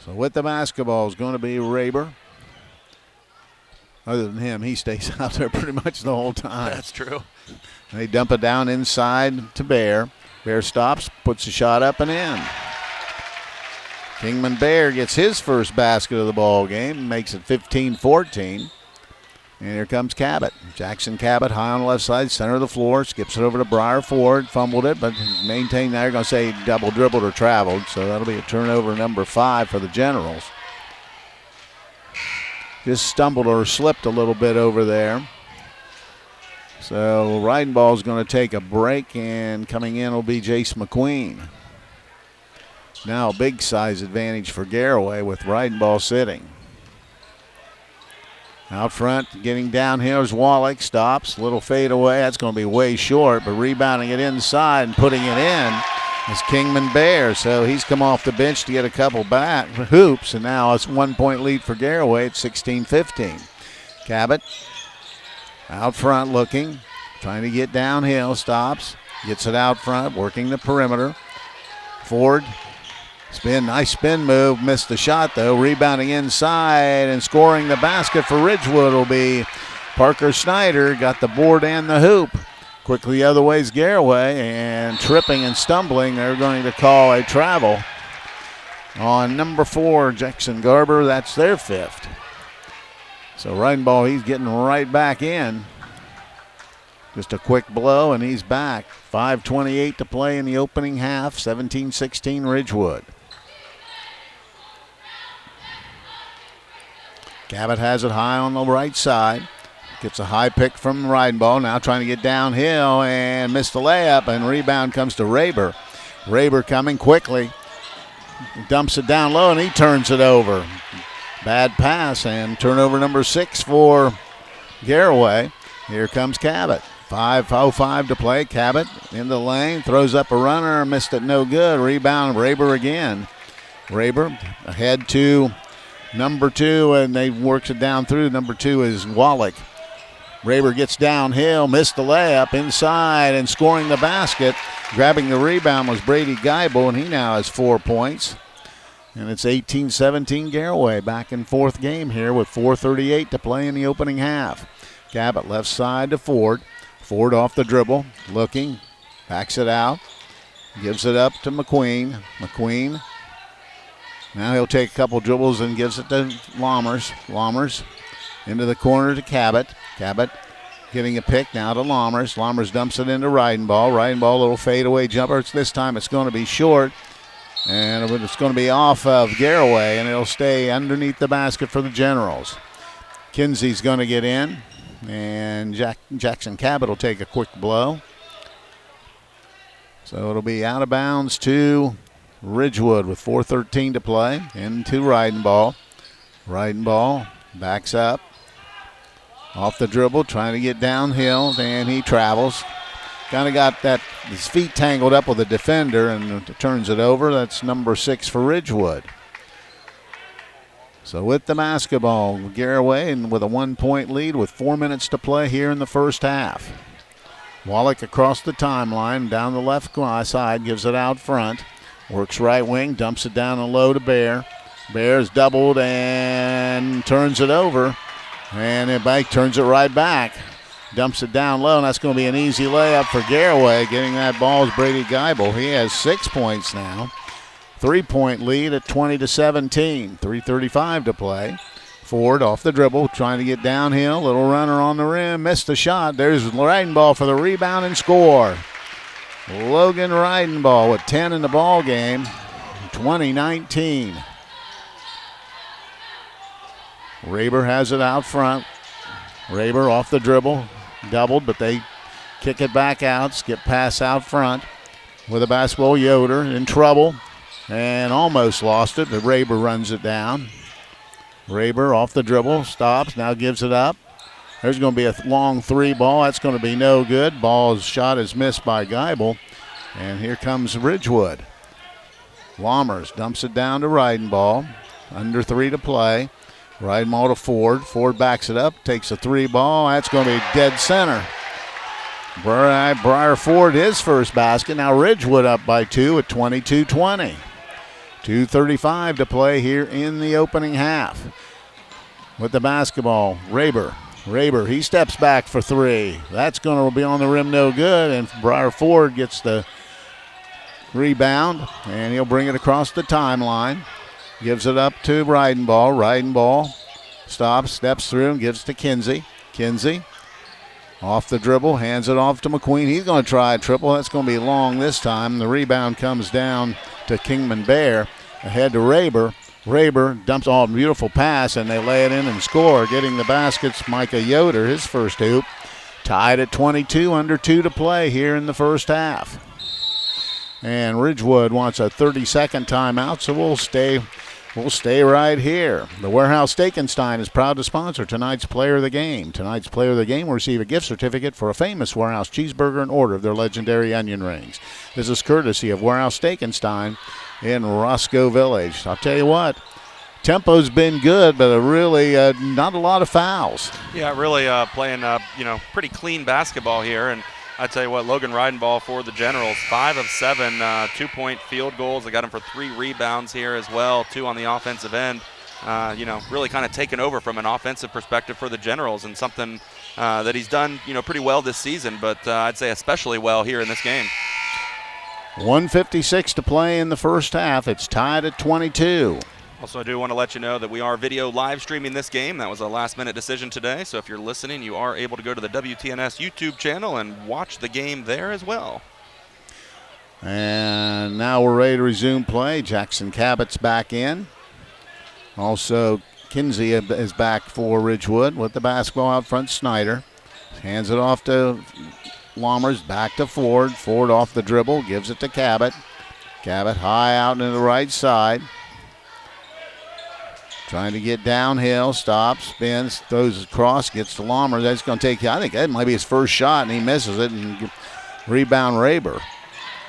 So with the basketball is going to be Raber. Other than him, he stays out there pretty much the whole time. That's true. They dump it down inside to Bear. Bear stops, puts the shot up and in. Kingman Bear gets his first basket of the ball game, makes it 15-14. And here comes Cabot. Jackson Cabot high on the left side, center of the floor, skips it over to Briar Ford, fumbled it, but maintained. Now you're going to say double dribbled or traveled, so that'll be a turnover number 5 for the Generals. Just stumbled or slipped a little bit over there. So Ridenball is going to take a break, and coming in will be Jace McQueen. Now a big size advantage for Garaway with Ridenball sitting. Out front, getting downhill is Wallach. Stops, little fade away. That's going to be way short, but rebounding it inside and putting it in is Kingman Bear. So he's come off the bench to get a couple back hoops, and now it's 1 point lead for Garaway at 16-15. Cabot out front looking, trying to get downhill. Stops, gets it out front, working the perimeter. Ford Nice spin move. Missed the shot, though. Rebounding inside and scoring the basket for Ridgewood will be Parker Snyder. Got the board and the hoop. Quickly the other way is Garaway, and tripping and stumbling. They're going to call a travel on number 4, Jackson Garber. That's their 5th. So Reidenball, he's getting right back in. Just a quick blow, and he's back. 5:28 to play in the opening half. 17-16 Ridgewood. Cabot has it high on the right side. Gets a high pick from Reidenball. Now trying to get downhill and missed the layup, and rebound comes to Raber. Raber coming quickly. Dumps it down low, and he turns it over. Bad pass, and turnover number 6 for Garaway. Here comes Cabot. 5:05 to play. Cabot in the lane, throws up a runner, missed it, no good. Rebound, Raber again. Raber ahead to number 2, and they works it down through. Number 2 is Wallace. Raber gets downhill, missed the layup, inside, and scoring the basket. Grabbing the rebound was Brady Geibel, and he now has 4 points. And it's 18-17 Garaway, back in 4th game here with 4:38 to play in the opening half. Cabot left side to Ford. Ford off the dribble, looking, backs it out, gives it up to McQueen. McQueen, now he'll take a couple dribbles and gives it to Lammers. Lammers into the corner to Cabot. Cabot getting a pick now to Lammers. Lammers dumps it into Reidenball. Reidenball, a little fadeaway jumper. This time it's going to be short, and it's going to be off of Garaway, and it'll stay underneath the basket for the Generals. Kinsey's going to get in. And Jackson Cabot will take a quick blow. So it'll be out of bounds to Ridgewood with 4:13 to play. Into Reidenball. Reidenball backs up. Off the dribble, trying to get downhill, and he travels. Kind of got his feet tangled up with the defender and turns it over. That's number 6 for Ridgewood. So with the basketball, Garaway, and with a 1-point lead with 4 minutes to play here in the first half. Wallach across the timeline, down the left side, gives it out front. Works right wing, dumps it down and low to Bear. Bear's doubled and turns it over. And it turns it right back. Dumps it down low, and that's going to be an easy layup for Garaway. Getting that ball is Brady Geibel. He has 6 points now. 3-point lead at 20-17. 3:35 to play. Ford off the dribble, trying to get downhill. Little runner on the rim, missed the shot. There's Reidenball for the rebound and score. Logan Reidenball with 10 in the ball game. 20-19. Raber has it out front. Raber off the dribble, doubled, but they kick it back out. Skip pass out front with a basketball. Yoder in trouble and almost lost it, but Raber runs it down. Raber off the dribble, stops, now gives it up. There's going to be a long 3 ball. That's going to be no good. Ball's shot is missed by Geibel. And here comes Ridgewood. Lammers dumps it down to Reidenball. Under 3 to play. Reidenball to Ford. Ford backs it up, takes a 3 ball. That's going to be dead center. Briar Ford, his first basket. Now Ridgewood up by 2 at 22-20. 2:35 to play here in the opening half. With the basketball, Raber, he steps back for 3. That's going to be on the rim, no good, and Briar Ford gets the rebound, and he'll bring it across the timeline. Gives it up to Reidenball. Reidenball stops, steps through, and gives to Kinsey. Kinsey off the dribble, hands it off to McQueen. He's going to try a triple. That's going to be long this time. The rebound comes down to Kingman Bear. Ahead to Raber. Raber dumps beautiful pass, and they lay it in and score. Getting the baskets, Micah Yoder, his first hoop. Tied at 22, under 2 to play here in the first half. And Ridgewood wants a 30-second timeout, so we'll stay right here. The Warehouse Steakenstein is proud to sponsor tonight's Player of the Game. Tonight's Player of the Game will receive a gift certificate for a famous Warehouse cheeseburger and order of their legendary onion rings. This is courtesy of Warehouse Steakenstein in Roscoe Village. I'll tell you what, tempo's been good, but really not a lot of fouls. Yeah, really playing pretty clean basketball here, and I tell you what, Logan Reidenball for the Generals, 5 of 7 2-point field goals. They got him for 3 rebounds here as well, 2 on the offensive end. Really kind of taken over from an offensive perspective for the Generals, and something that he's done, pretty well this season, but I'd say especially well here in this game. 1:56 to play in the first half. It's tied at 22. Also, I do want to let you know that we are video live streaming this game. That was a last-minute decision today, so if you're listening, you are able to go to the WTNS YouTube channel and watch the game there as well. And now we're ready to resume play. Jackson Cabot's back in. Also, Kinsey is back for Ridgewood with the basketball out front. Snyder hands it off to Lammers, back to Ford. Ford off the dribble, gives it to Cabot. Cabot high out into the right side. Trying to get downhill, stops, spins, throws across, gets to Lammers. That's going to take, I think that might be his first shot, and he misses it, and rebound Raber.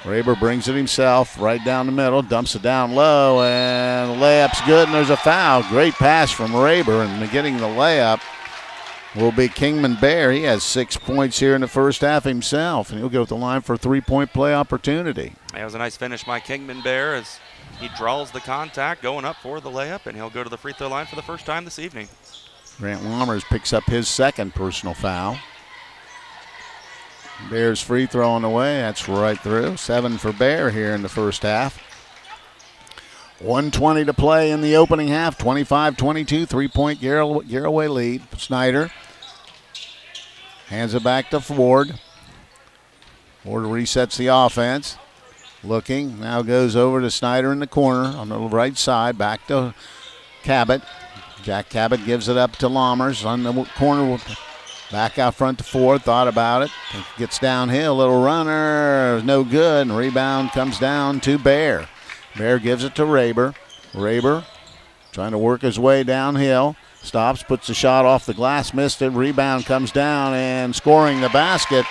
Raber brings it himself right down the middle, dumps it down low, and the layup's good, and there's a foul. Great pass from Raber, and getting the layup will be Kingman Bear. He has 6 points here in the first half himself, and he'll go to the line for a 3-point play opportunity. That was a nice finish by Kingman Bear as he draws the contact, going up for the layup, and he'll go to the free throw line for the first time this evening. Grant Lammers picks up his second personal foul. Bear's free throw on the way. That's right through. 7 for Bear here in the first half. 1:20 to play in the opening half. 25-22, 3-point Garaway lead. Snyder hands it back to Ford. Ford resets the offense. Looking, now goes over to Snyder in the corner on the right side, back to Cabot. Jack Cabot gives it up to Lammers on the corner, back out front to Ford, thought about it, gets downhill, little runner, no good, and rebound comes down to Bear. Bear gives it to Raber. Raber trying to work his way downhill, stops, puts the shot off the glass, missed it, rebound comes down, and scoring the basket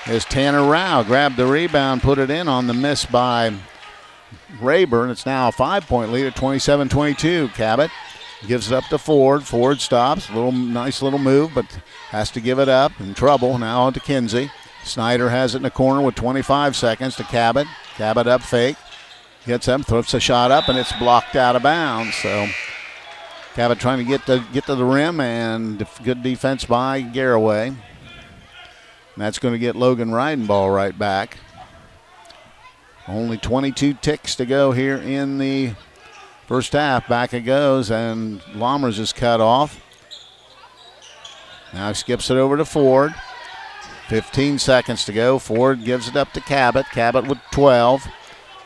is Tanner Rao. Grabbed the rebound, put it in on the miss by Raber, and it's now a 5-point lead at 27-22. Cabot gives it up to Ford. Ford stops. Nice little move, but has to give it up. In trouble. Now on to Kinsey. Snyder has it in the corner with 25 seconds to Cabot. Cabot up fake. Gets him, throws a shot up, and it's blocked out of bounds. So Cabot trying to get to the rim, and good defense by Garaway. And that's going to get Logan Reidenball right back. Only 22 ticks to go here in the first half. Back it goes, and Lammers is cut off. Now he skips it over to Ford. 15 seconds to go. Ford gives it up to Cabot. Cabot with 12.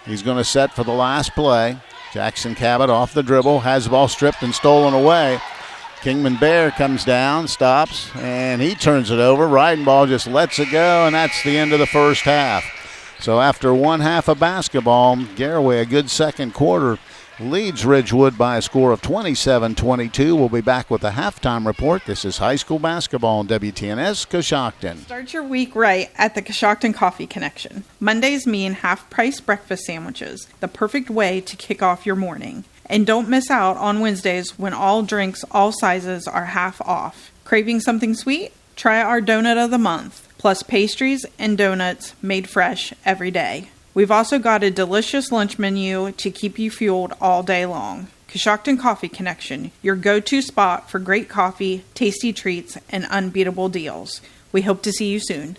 He's going to set for the last play. Jackson Cabot off the dribble, has the ball stripped and stolen away. Kingman Bear comes down, stops, and he turns it over. Reidenball just lets it go, and that's the end of the first half. So after one half of basketball, Garaway, a good second quarter, leads Ridgewood by a score of 27-22. We'll be back with a halftime report. This is high school basketball on WTNS Coshocton. Start your week right at the Coshocton Coffee Connection. Mondays mean half-price breakfast sandwiches, the perfect way to kick off your morning. And don't miss out on Wednesdays when all drinks, all sizes are half off. Craving something sweet? Try our donut of the month, plus pastries and donuts made fresh every day. We've also got a delicious lunch menu to keep you fueled all day long. Coshocton Coffee Connection, your go-to spot for great coffee, tasty treats, and unbeatable deals. We hope to see you soon.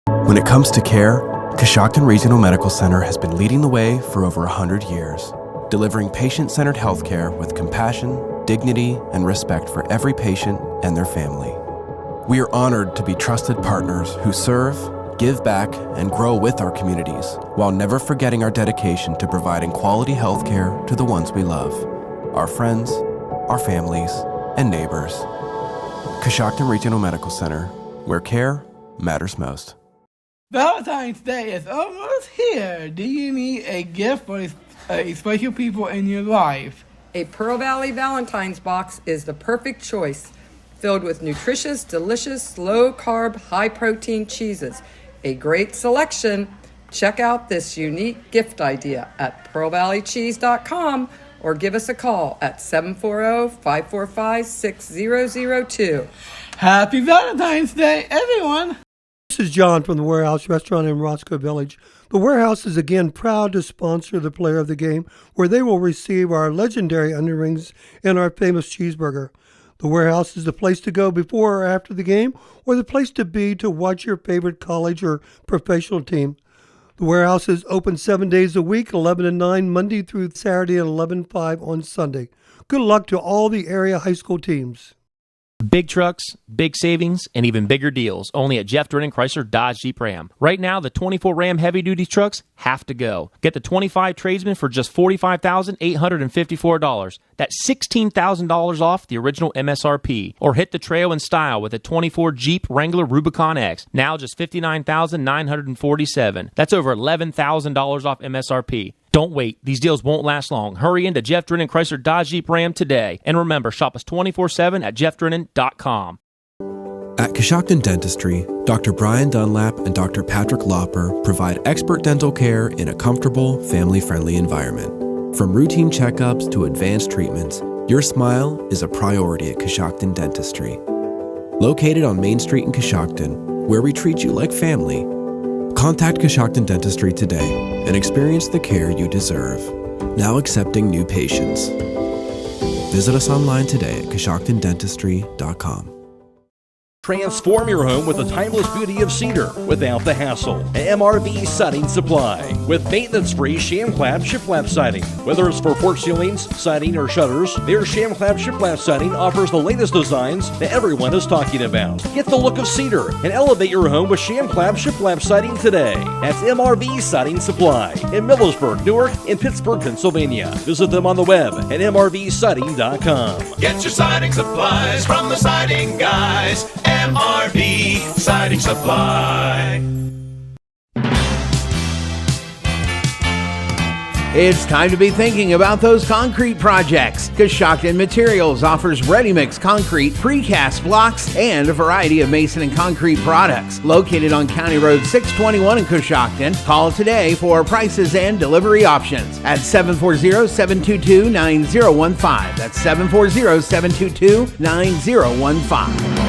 When it comes to care, Coshocton Regional Medical Center has been leading the way for over 100 years. Delivering patient-centered healthcare with compassion, dignity, and respect for every patient and their family. We are honored to be trusted partners who serve, give back, and grow with our communities, while never forgetting our dedication to providing quality healthcare to the ones we love, our friends, our families, and neighbors. Coshocton Regional Medical Center, where care matters most. Valentine's Day is almost here. Do you need a gift for special people in your life? A Pearl Valley Valentine's box is the perfect choice, filled with nutritious, delicious, low-carb, high-protein cheeses. A great selection. Check out this unique gift idea at pearlvalleycheese.com or give us a call at 740-545-6002. Happy Valentine's Day, everyone! This is John from the Warehouse Restaurant in Roscoe Village. The Warehouse is again proud to sponsor the player of the game, where they will receive our legendary onion rings and our famous cheeseburger. The Warehouse is the place to go before or after the game, or the place to be to watch your favorite college or professional team. The Warehouse is open 7 days a week, 11 to 9, Monday through Saturday, and 11 to 5 on Sunday. Good luck to all the area high school teams. Big trucks, big savings, and even bigger deals only at Jeff Drennan Chrysler Dodge Jeep Ram. Right now, the 24 Ram heavy-duty trucks have to go. Get the 25 Tradesman for just $45,854. That's $16,000 off the original MSRP. Or hit the trail in style with a 24 Jeep Wrangler Rubicon X, now just $59,947. That's over $11,000 off MSRP. Don't wait. These deals won't last long. Hurry into Jeff Drennan Chrysler Dodge Jeep Ram today. And remember, shop us 24/7 at jeffdrennan.com. At Coshocton Dentistry, Dr. Brian Dunlap and Dr. Patrick Lauper provide expert dental care in a comfortable, family-friendly environment. From routine checkups to advanced treatments, your smile is a priority at Coshocton Dentistry. Located on Main Street in Coshocton, where we treat you like family, contact Coshocton Dentistry today and experience the care you deserve. Now accepting new patients. Visit us online today at CoshoctonDentistry.com. Transform your home with the timeless beauty of cedar without the hassle. MRV Siding Supply with maintenance-free sham-clad shiplap siding. Whether it's for porch ceilings, siding, or shutters, their sham-clad shiplap siding offers the latest designs that everyone is talking about. Get the look of cedar and elevate your home with sham-clad shiplap siding today. That's MRV Siding Supply in Millersburg, Newark, and Pittsburgh, Pennsylvania. Visit them on the web at mrvsiding.com. Get your siding supplies from the siding guys. MRV Siding Supply. It's time to be thinking about those concrete projects. Coshocton Materials offers ready-mix concrete, precast blocks, and a variety of mason and concrete products. Located on County Road 621 in Coshocton, call today for prices and delivery options at 740-722-9015. That's 740-722-9015.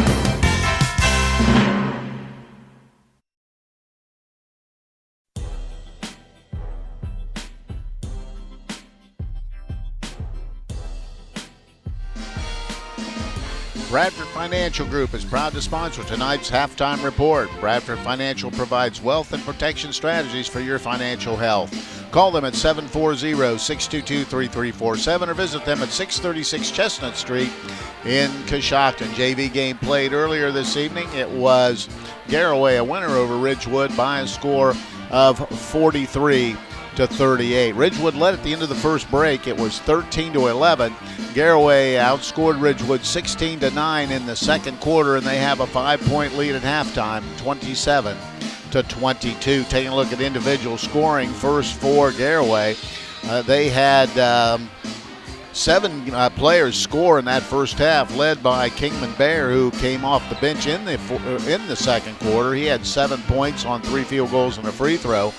Bradford Financial Group is proud to sponsor tonight's halftime report. Bradford Financial provides wealth and protection strategies for your financial health. Call them at 740-622-3347 or visit them at 636 Chestnut Street in Coshocton. JV game played earlier this evening. It was Garaway, a winner over Ridgewood by a score of 43-38. Ridgewood led at the end of the first break. It was 13-11. Garaway outscored Ridgewood 16-9 in the second quarter, and they have a 5-point lead at halftime, 27-22. Taking a look at individual scoring, first for Garaway, they had 7 players score in that first half, led by Kingman Bear, who came off the bench in the second quarter. He had 7 points on 3 field goals and a free throw.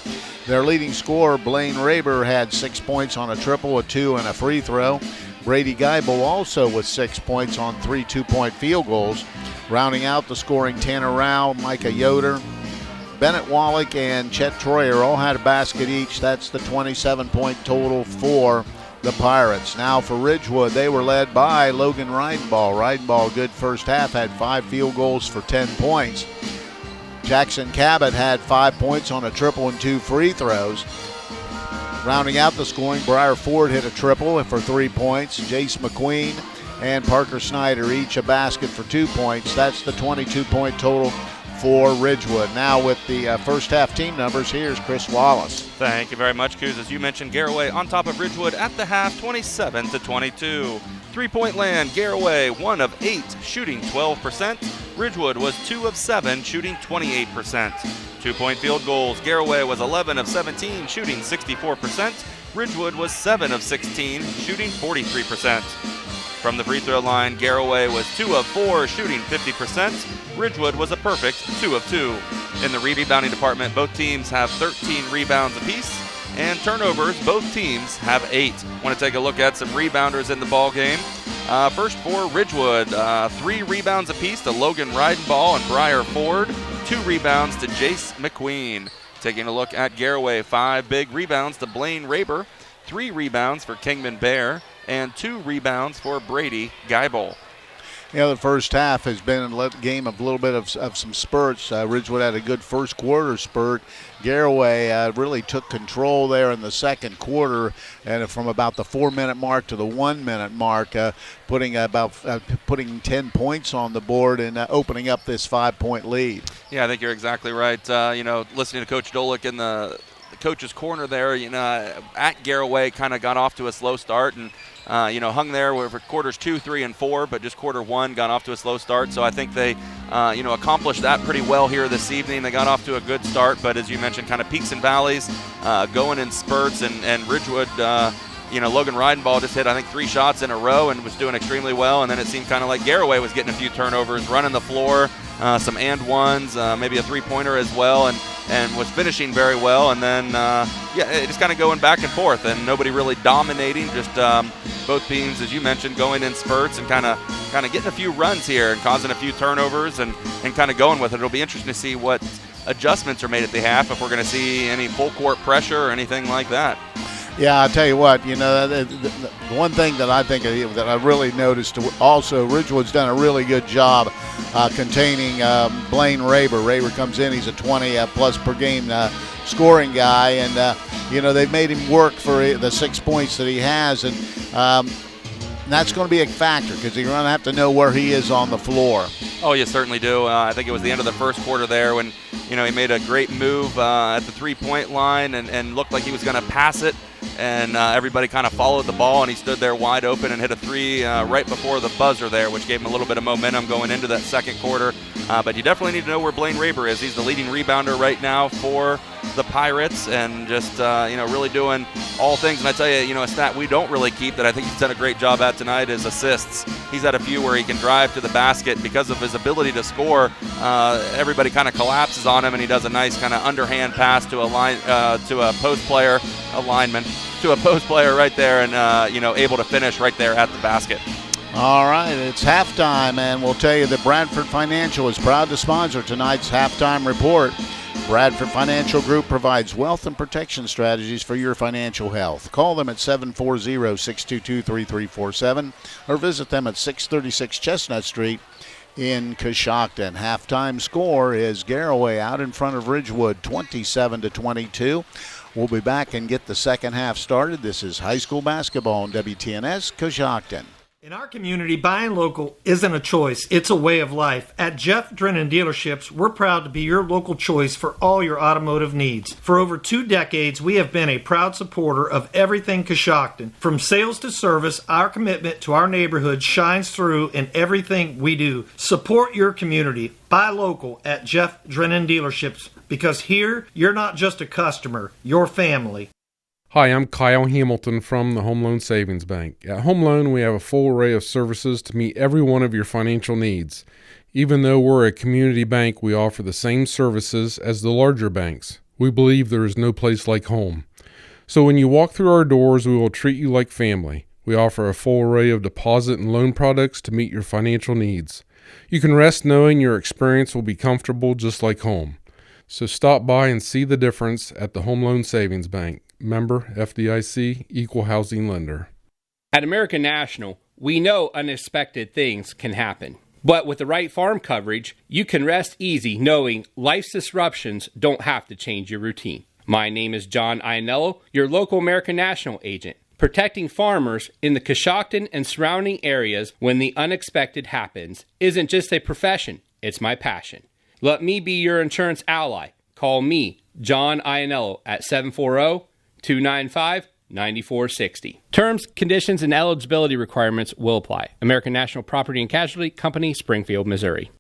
Their leading scorer, Blaine Raber, had 6 points on a triple, a 2, and a free throw. Brady Geibel also with 6 points on 3 2-point field goals. Rounding out the scoring, Tanner Rao, Micah Yoder, Bennett Wallach, and Chet Troyer all had a basket each. That's the 27-point total for the Pirates. Now for Ridgewood, they were led by Logan Ridenball. Ridenball, good first half, had 5 field goals for 10 points. Jackson Cabot had 5 points on a triple and 2 free throws. Rounding out the scoring, Briar Ford hit a triple for 3 points. Jace McQueen and Parker Snyder each a basket for 2 points. That's the 22-point total for Ridgewood. Now with the first half team numbers, here's Chris Wallace. Thank you very much, Coos. As you mentioned, Garaway on top of Ridgewood at the half, 27-22. 3-point land, Garaway 1 of 8, shooting 12%. Ridgewood was 2 of 7, shooting 28%. 2-point field goals, Garaway was 11 of 17, shooting 64%. Ridgewood was 7 of 16, shooting 43%. From the free throw line, Garaway was 2 of 4, shooting 50%. Ridgewood was a perfect 2 of 2. In the rebounding department, both teams have 13 rebounds apiece, and turnovers, both teams have 8. Want to take a look at some rebounders in the ball game. First for Ridgewood, 3 rebounds apiece to Logan Ridenball and Briar Ford. 2 rebounds to Jace McQueen. Taking a look at Garaway, 5 big rebounds to Blaine Raber, 3 rebounds for Kingman Bear, and 2 rebounds for Brady Geibel. The first half has been a game of a little bit of some spurts. Ridgewood had a good first quarter spurt. Garaway really took control there in the second quarter, and from about the 4-minute mark to the 1-minute mark, putting 10 points on the board and opening up this 5-point lead. Yeah, I think you're exactly right. Listening to Coach Dolik in the coach's corner there, at Garaway kind of got off to a slow start and hung there for quarters 2, 3, and 4, but just quarter 1 got off to a slow start. So I think they, accomplished that pretty well here this evening. They got off to a good start, but as you mentioned, kind of peaks and valleys, going in spurts, and Ridgewood, Logan Reidenball just hit, I think, 3 shots in a row and was doing extremely well. And then it seemed kind of like Garaway was getting a few turnovers, running the floor, some and ones, maybe a 3-pointer as well, and was finishing very well. And then, it just kind of going back and forth, and nobody really dominating. Just both teams, as you mentioned, going in spurts and kind of getting a few runs here and causing a few turnovers and kind of going with it. It'll be interesting to see what adjustments are made at the half, if we're going to see any full court pressure or anything like that. Yeah, I'll tell you what, the one thing that I think that I really noticed also, Ridgewood's done a really good job containing Blaine Raber. Raber comes in, he's a 20-plus per game scoring guy, and, they've made him work for the 6 points that he has, and that's going to be a factor because you're going to have to know where he is on the floor. Oh, you certainly do. I think it was the end of the first quarter there when, he made a great move at the 3-point line and looked like he was going to pass it. And everybody kind of followed the ball, and he stood there wide open and hit a 3 right before the buzzer there, which gave him a little bit of momentum going into that second quarter. But you definitely need to know where Blaine Raber is. He's the leading rebounder right now for the Pirates, and just really doing all things. And I tell you, a stat we don't really keep that I think he's done a great job at tonight is assists. He's had a few where he can drive to the basket because of his ability to score. Everybody kind of collapses on him, and he does a nice kind of underhand pass to a post player, a lineman, to a post player right there, and able to finish right there at the basket. All right, it's halftime, and we'll tell you that Bradford Financial is proud to sponsor tonight's halftime report. Bradford Financial Group provides wealth and protection strategies for your financial health. Call them at 740-622-3347 or visit them at 636 Chestnut Street in Coshocton. Halftime score is Garaway out in front of Ridgewood, 27-22. We'll be back and get the second half started. This is high school basketball on WTNS Coshocton. In our community, buying local isn't a choice, it's a way of life. At Jeff Drennan Dealerships, we're proud to be your local choice for all your automotive needs. For over 2 decades, we have been a proud supporter of everything Coshocton. From sales to service, our commitment to our neighborhood shines through in everything we do. Support your community. Buy local at Jeff Drennan Dealerships, because here, you're not just a customer, you're family. Hi, I'm Kyle Hamilton from the Home Loan Savings Bank. At Home Loan, we have a full array of services to meet every one of your financial needs. Even though we're a community bank, we offer the same services as the larger banks. We believe there is no place like home. So when you walk through our doors, we will treat you like family. We offer a full array of deposit and loan products to meet your financial needs. You can rest knowing your experience will be comfortable just like home. So stop by and see the difference at the Home Loan Savings Bank. Member FDIC, Equal Housing Lender. At American National, we know unexpected things can happen. But with the right farm coverage, you can rest easy knowing life's disruptions don't have to change your routine. My name is John Iannello, your local American National agent, protecting farmers in the Coshocton and surrounding areas when the unexpected happens isn't just a profession, it's my passion. Let me be your insurance ally. Call me, John Iannello, at 740-295-9460. Terms, conditions, and eligibility requirements will apply. American National Property and Casualty Company, Springfield, Missouri.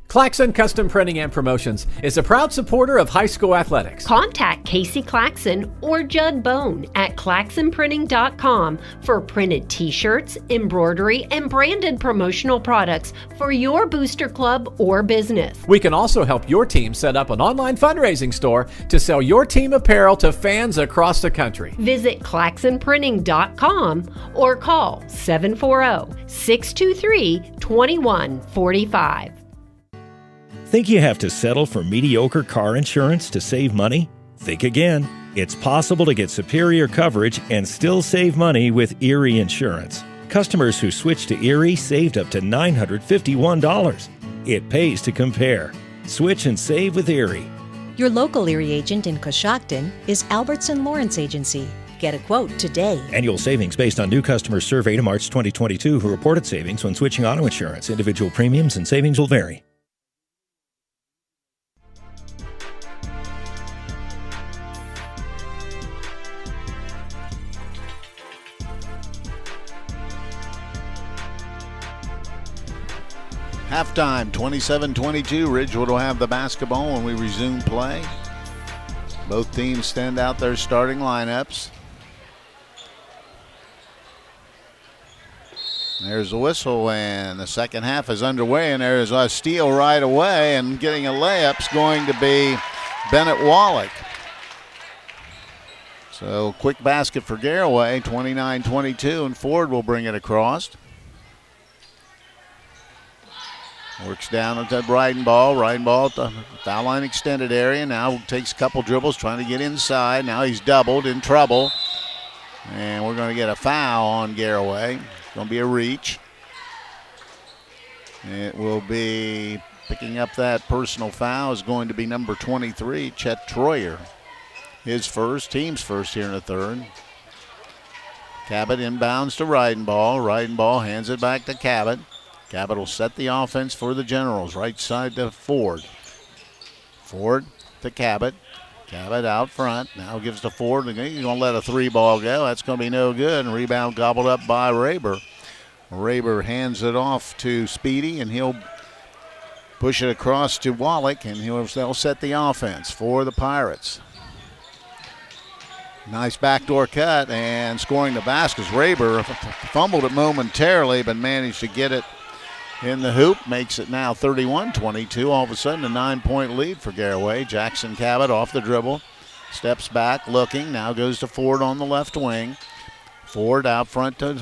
Claxon Custom Printing and Promotions is a proud supporter of high school athletics. Contact Casey Claxon or Judd Bone at claxonprinting.com for printed t-shirts, embroidery, and branded promotional products for your booster club or business. We can also help your team set up an online fundraising store to sell your team apparel to fans across the country. Visit claxonprinting.com or call 740-623-2145. Think you have to settle for mediocre car insurance to save money? Think again. It's possible to get superior coverage and still save money with Erie Insurance. Customers who switched to Erie saved up to $951. It pays to compare. Switch and save with Erie. Your local Erie agent in Coshocton is Albertson Lawrence Agency. Get a quote today. Annual savings based on new customers surveyed in March 2022 who reported savings when switching auto insurance. Individual premiums and savings will vary. Halftime, 27-22. Ridgewood will have the basketball when we resume play. Both teams stand out their starting lineups. There's a whistle, and the second half is underway, and there's a steal right away, and getting a layup's going to be Bennett Wallach. So quick basket for Garaway, 29-22, and Ford will bring it across. Works down to Reidenball at the foul line extended area. Now takes a couple dribbles, trying to get inside. Now he's doubled, in trouble. And we're going to get a foul on Garaway. It's going to be a reach. It will be picking up that personal foul is going to be number 23, Chet Troyer. His first, team's first here in the third. Cabot inbounds to Reidenball. Reidenball hands it back to Cabot. Cabot will set the offense for the Generals. Right side to Ford. Ford to Cabot. Cabot out front. Now gives to Ford. He's going to let a three ball go. That's going to be no good. And rebound gobbled up by Raber. Raber hands it off to Speedy, and he'll push it across to Wallach, and they'll set the offense for the Pirates. Nice backdoor cut, and scoring the basket. Raber fumbled it momentarily, but managed to get it in the hoop. Makes it now 31-22. All of a sudden a 9-point lead for Garaway. Jackson Cabot off the dribble. Steps back looking. Now goes to Ford on the left wing. Ford out front to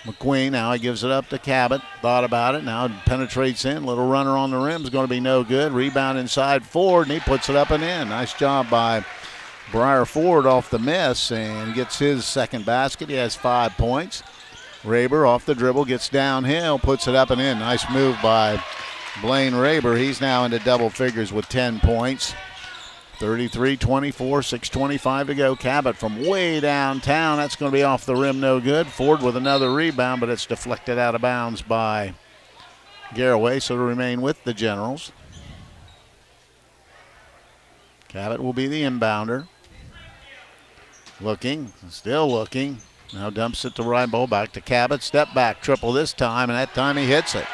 McQueen. Now he gives it up to Cabot. Thought about it. Now penetrates in. Little runner on the rim is going to be no good. Rebound inside Ford, and he puts it up and in. Nice job by Briar Ford off the miss and gets his second basket. He has 5 points. Raber off the dribble, gets downhill, puts it up and in. Nice move by Blaine Raber. He's now into double figures with 10 points. 33-24, 6:25 to go. Cabot from way downtown. That's going to be off the rim, no good. Ford with another rebound, but it's deflected out of bounds by Garaway, so to remain with the Generals. Cabot will be the inbounder. Looking, still looking. Now dumps it to Reidenball, back to Cabot. Step back, triple this time, and that time he hits it.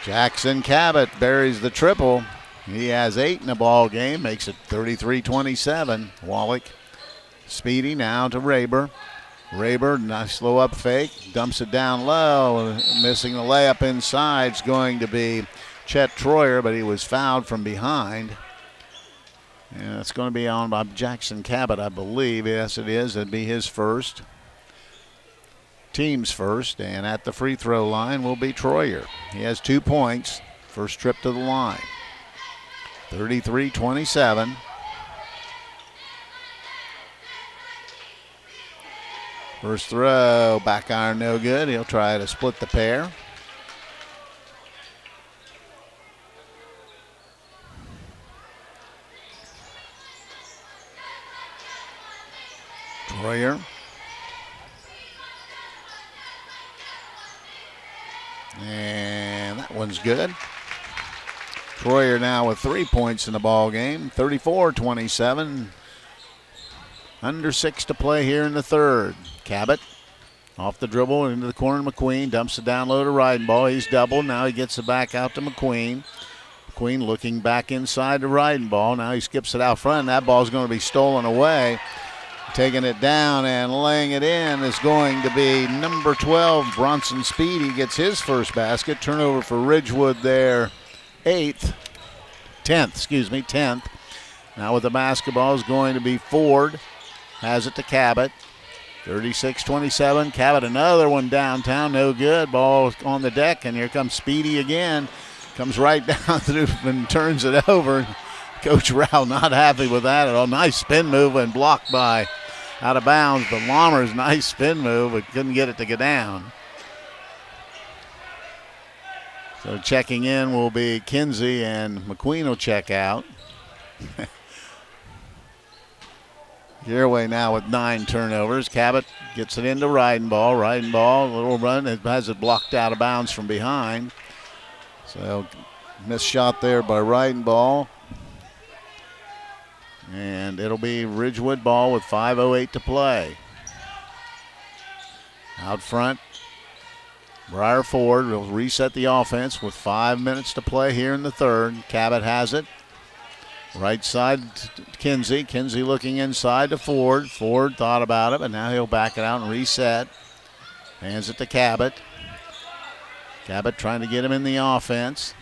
Jackson Cabot buries the triple. He has 8 in the ball game, makes it 33-27. Wallach, Speedy now to Raber. Raber, nice slow up fake, dumps it down low. Missing the layup inside is going to be Chet Troyer, but he was fouled from behind. And it's going to be on by Jackson Cabot, I believe. Yes, it is. It'd be his first. Team's first. And at the free throw line will be Troyer. He has 2 points. First trip to the line. 33-27. First throw, back iron no good. He'll try to split the pair. Troyer. And that one's good. Troyer now with 3 points in the ball game. 34-27. Under 6 to play here in the third. Cabot off the dribble into the corner. McQueen dumps it down low to Reidenball. He's doubled. Now he gets it back out to McQueen. McQueen looking back inside to Reidenball. Now he skips it out front. That ball's going to be stolen away. Taking it down and laying it in is going to be number 12, Bronson Speedy. Gets his first basket. Turnover for Ridgewood there. 10th. Now with the basketball is going to be Ford. Has it to Cabot. 36-27. Cabot another one downtown. No good. Ball on the deck, and here comes Speedy again. Comes right down through and turns it over. Coach Rao not happy with that at all. Nice spin move and blocked by out of bounds, but Lammers, nice spin move, but couldn't get it to go down. So checking in will be Kinsey, and McQueen will check out. Garaway now with 9 turnovers. Cabot gets it into Ridenball. Ridenball, a little run. It has it blocked out of bounds from behind. So missed shot there by Ridenball. And it'll be Ridgewood ball with 5:08 to play. Out front, Briar Ford will reset the offense with 5 minutes to play here in the third. Cabot has it. Right side to Kinsey. Kinsey looking inside to Ford. Ford thought about it, but now he'll back it out and reset. Hands it to Cabot. Cabot trying to get him in the offense.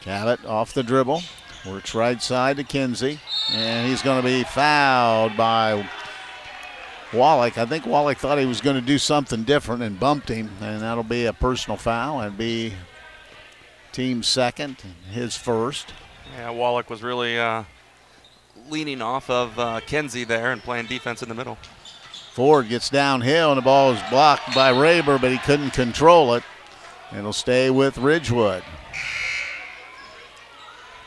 Cabot off the dribble. Works right side to Kinsey. And he's going to be fouled by Wallach. I think Wallach thought he was going to do something different and bumped him. And that'll be a personal foul. It'll be team second, his first. Yeah, Wallach was really leaning off of Kinsey there and playing defense in the middle. Ford gets downhill, and the ball is blocked by Raber, but he couldn't control it. It'll stay with Ridgewood.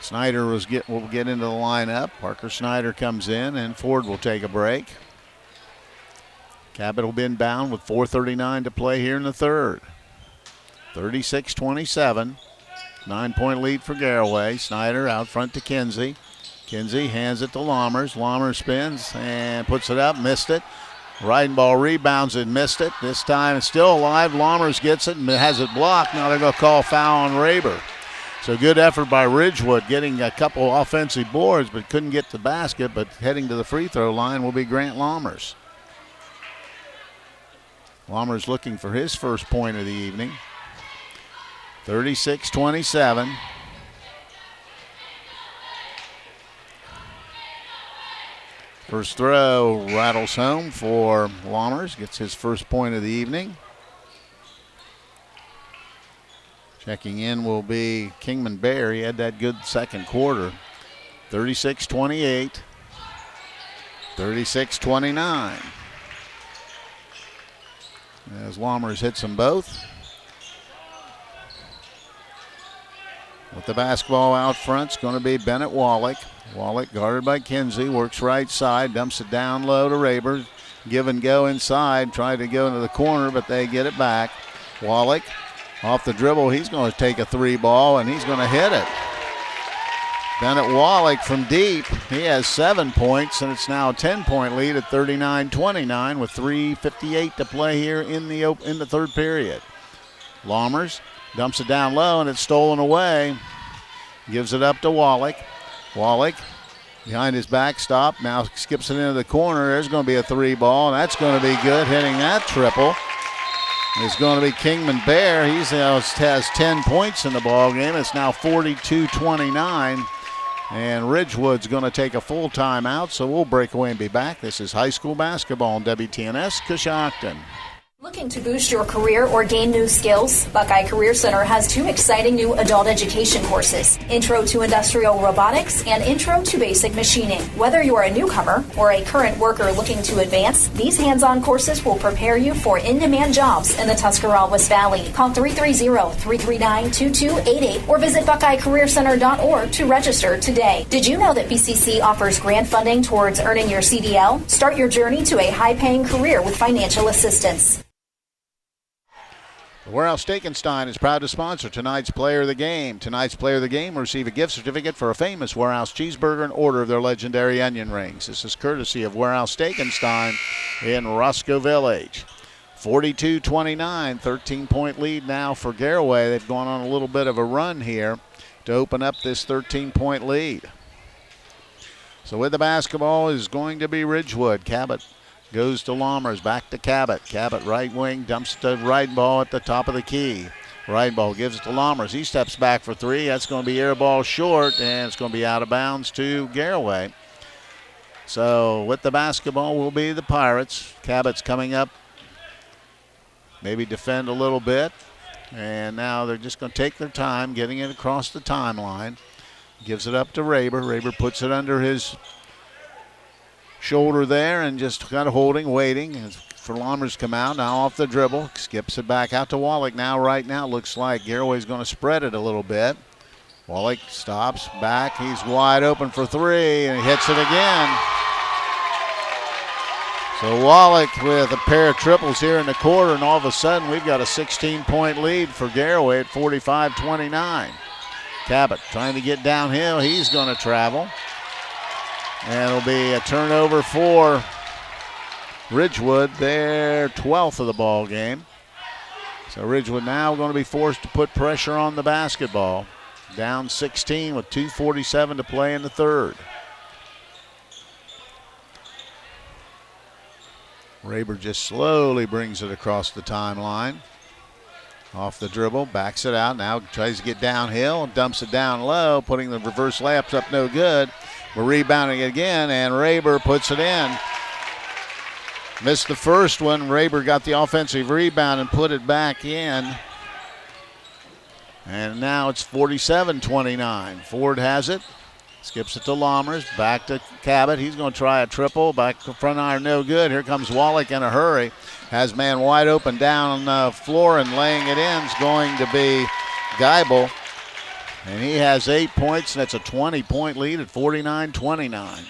Snyder will get into the lineup. Parker Snyder comes in, and Ford will take a break. Cabot will be inbound with 4:39 to play here in the third. 36-27. 9-point lead for Garaway. Snyder out front to Kinsey. Kinsey hands it to Lammers. Lammers spins and puts it up, missed it. Ridenball rebounds and missed it. This time it's still alive. Lammers gets it and has it blocked. Now they're going to call foul on Raber. So good effort by Ridgewood, getting a couple offensive boards, but couldn't get the basket. But heading to the free throw line will be Grant Lammers. Lammers looking for his first point of the evening. 36-27. First throw rattles home for Lammers. Gets his first point of the evening. Checking in will be Kingman Bear. He had that good second quarter. 36-28. 36-29. As Lammers hits them both. With the basketball out front, it's going to be Bennett Wallach. Wallach guarded by Kinsey, works right side, dumps it down low to Raber. Give and go inside, tried to go into the corner, but they get it back. Wallach off the dribble, he's going to take a three ball, and he's going to hit it. Bennett Wallach from deep, he has 7 points, and it's now a 10-point lead at 39-29 with 3:58 to play here in the third period. Lammers dumps it down low, and it's stolen away. Gives it up to Wallach. Wallach behind his backstop. Now skips it into the corner. There's going to be a three ball, and that's going to be good. Hitting that triple is going to be Kingman Bear. He has 10 points in the ball game. It's now 42-29. And Ridgewood's going to take a full timeout, so we'll break away and be back. This is high school basketball on WTNS Coshocton. Looking to boost your career or gain new skills? Buckeye Career Center has 2 exciting new adult education courses, Intro to Industrial Robotics and Intro to Basic Machining. Whether you are a newcomer or a current worker looking to advance, these hands-on courses will prepare you for in-demand jobs in the Tuscarawas Valley. Call 330-339-2288 or visit BuckeyeCareerCenter.org to register today. Did you know that BCC offers grant funding towards earning your CDL? Start your journey to a high-paying career with financial assistance. The Warehouse Steakenstein is proud to sponsor tonight's Player of the Game. Tonight's Player of the Game will receive a gift certificate for a famous Warehouse cheeseburger and order of their legendary onion rings. This is courtesy of Warehouse Steakenstein in Roscoe Village. 42-29, 13-point lead now for Garaway. They've gone on a little bit of a run here to open up this 13-point lead. So with the basketball is going to be Ridgewood. Cabot goes to Lammers, back to Cabot. Cabot right wing, dumps to Ridenball at the top of the key. Ridenball gives it to Lammers. He steps back for three. That's going to be air ball short, and it's going to be out of bounds to Garaway. So with the basketball will be the Pirates. Cabot's coming up. Maybe defend a little bit. And now they're just going to take their time getting it across the timeline. Gives it up to Raber. Raber puts it under his shoulder there and just kind of holding, waiting for Lammers to come out. Now off the dribble. Skips it back out to Wallach. Now, right now, looks like Garaway's going to spread it a little bit. Wallach stops back. He's wide open for three, and he hits it again. So Wallach with a pair of triples here in the quarter, and all of a sudden we've got a 16-point lead for Garaway at 45-29. Cabot trying to get downhill. He's going to travel. And it'll be a turnover for Ridgewood, their 12th of the ball game. So Ridgewood now going to be forced to put pressure on the basketball. Down 16 with 2:47 to play in the third. Raber just slowly brings it across the timeline. Off the dribble, backs it out. Now tries to get downhill, dumps it down low, putting the reverse layups up no good. We're rebounding it again, and Raber puts it in. Missed the first one. Raber got the offensive rebound and put it back in. And now it's 47-29. Ford has it. Skips it to Lammers. Back to Cabot. He's going to try a triple. Back to front iron, no good. Here comes Wallach in a hurry. Has man wide open down the floor, and laying it in is going to be Geibel. And he has 8 points, and that's a 20-point lead at 49-29.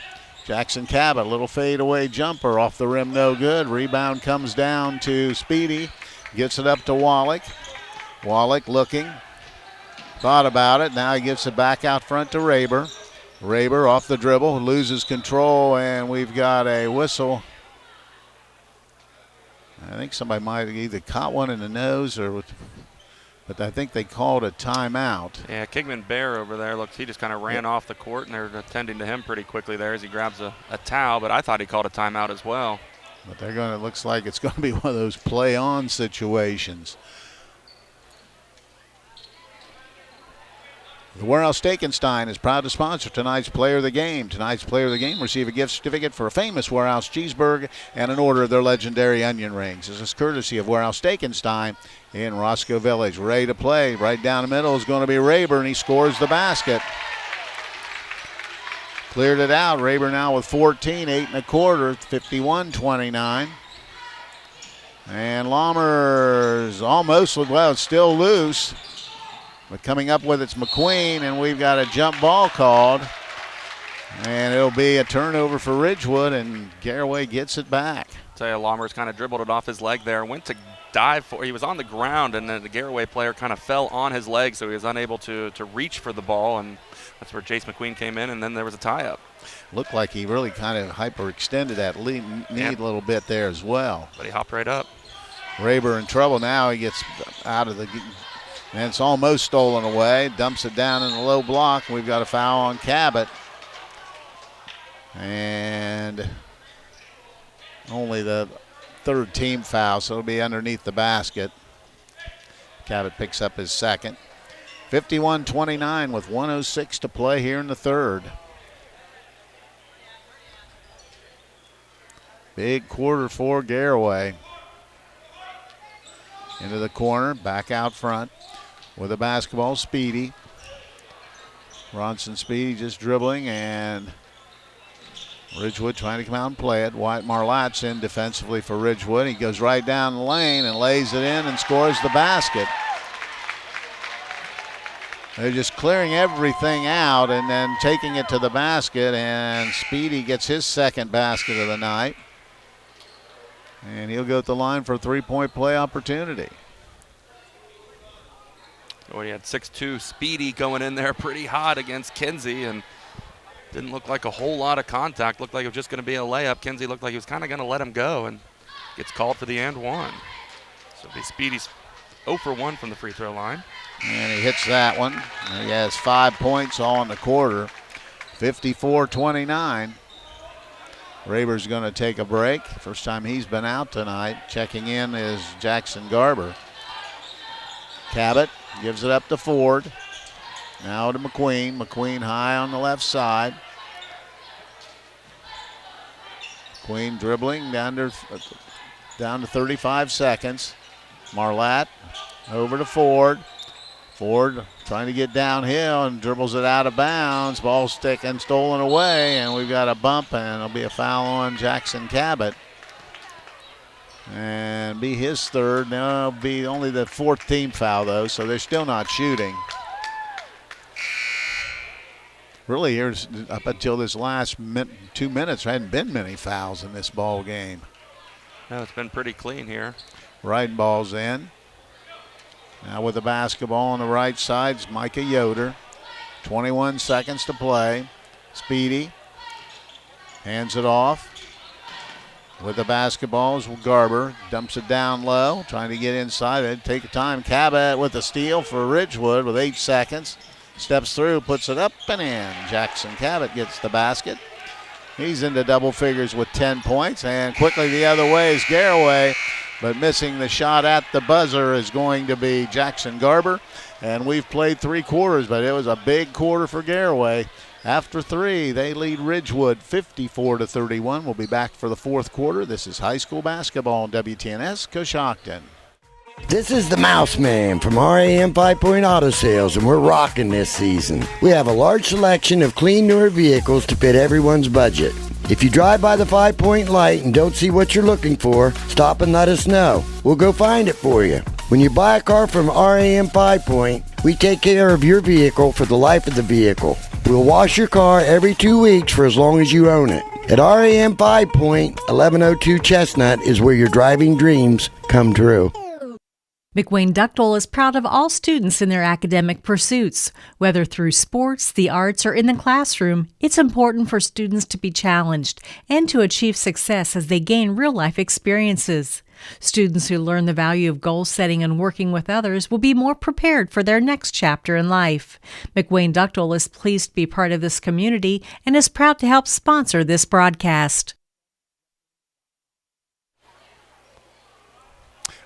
Jackson Cabot, a little fadeaway jumper off the rim, no good. Rebound comes down to Speedy. Gets it up to Wallach. Wallach looking. Thought about it. Now he gives it back out front to Raber. Raber off the dribble, loses control, and we've got a whistle. I think somebody might have either caught one in the nose but I think they called a timeout. Yeah, Kingman Bear over there, looked, he just kind of ran off the court, and they're attending to him pretty quickly there as he grabs a towel, but I thought he called a timeout as well. But looks like it's going to be one of those play-on situations. The Warehouse Steak-N-Stein is proud to sponsor tonight's Player of the Game. Tonight's Player of the Game receive a gift certificate for a famous Warehouse cheeseburger and an order of their legendary onion rings. This is courtesy of Warehouse Steak-N-Stein in Roscoe Village. Ready to play. Right down the middle is going to be Raber, and he scores the basket. Cleared it out. Raber now with 14, 8 1/4, 51-29. And Lammers almost, it's still loose. But coming up with it's McQueen, and we've got a jump ball called. And it'll be a turnover for Ridgewood, and Garaway gets it back. Tell you, Lammers kind of dribbled it off his leg there, went to dive for. He was on the ground, and then the Garaway player kind of fell on his leg, so he was unable to reach for the ball, and that's where Jace McQueen came in, and then there was a tie-up. Looked like he really kind of hyperextended that knee a little bit there as well. But he hopped right up. Raber in trouble now. He gets out of the. And it's almost stolen away. Dumps it down in the low block. We've got a foul on Cabot. And only the third team foul, so it'll be underneath the basket. Cabot picks up his second. 51-29 with 1:06 to play here in the third. Big quarter for Garaway. Into the corner, back out front. With the basketball, Speedy. Ronson Speedy just dribbling, and Ridgewood trying to come out and play it. Wyatt Marlatte's in defensively for Ridgewood. He goes right down the lane and lays it in and scores the basket. They're just clearing everything out and then taking it to the basket, and Speedy gets his second basket of the night. And he'll go to the line for a three-point play opportunity. Oh, he had 6'2", Speedy going in there pretty hot against Kinsey, and didn't look like a whole lot of contact. Looked like it was just going to be a layup. Kinsey looked like he was kind of going to let him go, and gets called for the and one. So it'll be Speedy's 0 for 1 from the free throw line. And he hits that one. He has 5 points all in the quarter. 54-29. Raber's going to take a break. First time he's been out tonight. Checking in is Jackson Garber. Cabot gives it up to Ford. Now to McQueen. McQueen high on the left side. McQueen dribbling down to 35 seconds. Marlatte Over to Ford. Ford trying to get downhill and dribbles it out of bounds. Ball stick and stolen away, and we've got a bump, and it'll be a foul on Jackson Cabot. And be his third. Now it'll be only the fourth team foul, though, so they're still not shooting. Really, here's up until this last 2 minutes, there hadn't been many fouls in this ball game. No, it's been pretty clean here. Right ball's in. Now with the basketball on the right side is Micah Yoder. 21 seconds to play. Speedy hands it off. With the basketball is Garber. Dumps it down low, trying to get inside it. Take time. Cabot with the steal for Ridgewood with 8 seconds. Steps through, puts it up and in. Jackson Cabot gets the basket. He's into double figures with 10 points. And quickly the other way is Garaway. But missing the shot at the buzzer is going to be Jackson Garber. And we've played 3 quarters, but it was a big quarter for Garaway. After 3, they lead Ridgewood 54-31. We'll be back for the 4th quarter. This is high school basketball on WTNS Coshocton. This is the Mouse Man from RAM 5 Point Auto Sales, and we're rocking this season. We have a large selection of clean, newer vehicles to fit everyone's budget. If you drive by the 5 Point light and don't see what you're looking for, stop and let us know. We'll go find it for you. When you buy a car from RAM 5 Point, we take care of your vehicle for the life of the vehicle. We'll wash your car every 2 weeks for as long as you own it. At RAM 5 Point, 1102 Chestnut is where your driving dreams come true. McWayne Ductile is proud of all students in their academic pursuits. Whether through sports, the arts, or in the classroom, it's important for students to be challenged and to achieve success as they gain real-life experiences. Students who learn the value of goal setting and working with others will be more prepared for their next chapter in life. McWayne Ductile is pleased to be part of this community and is proud to help sponsor this broadcast.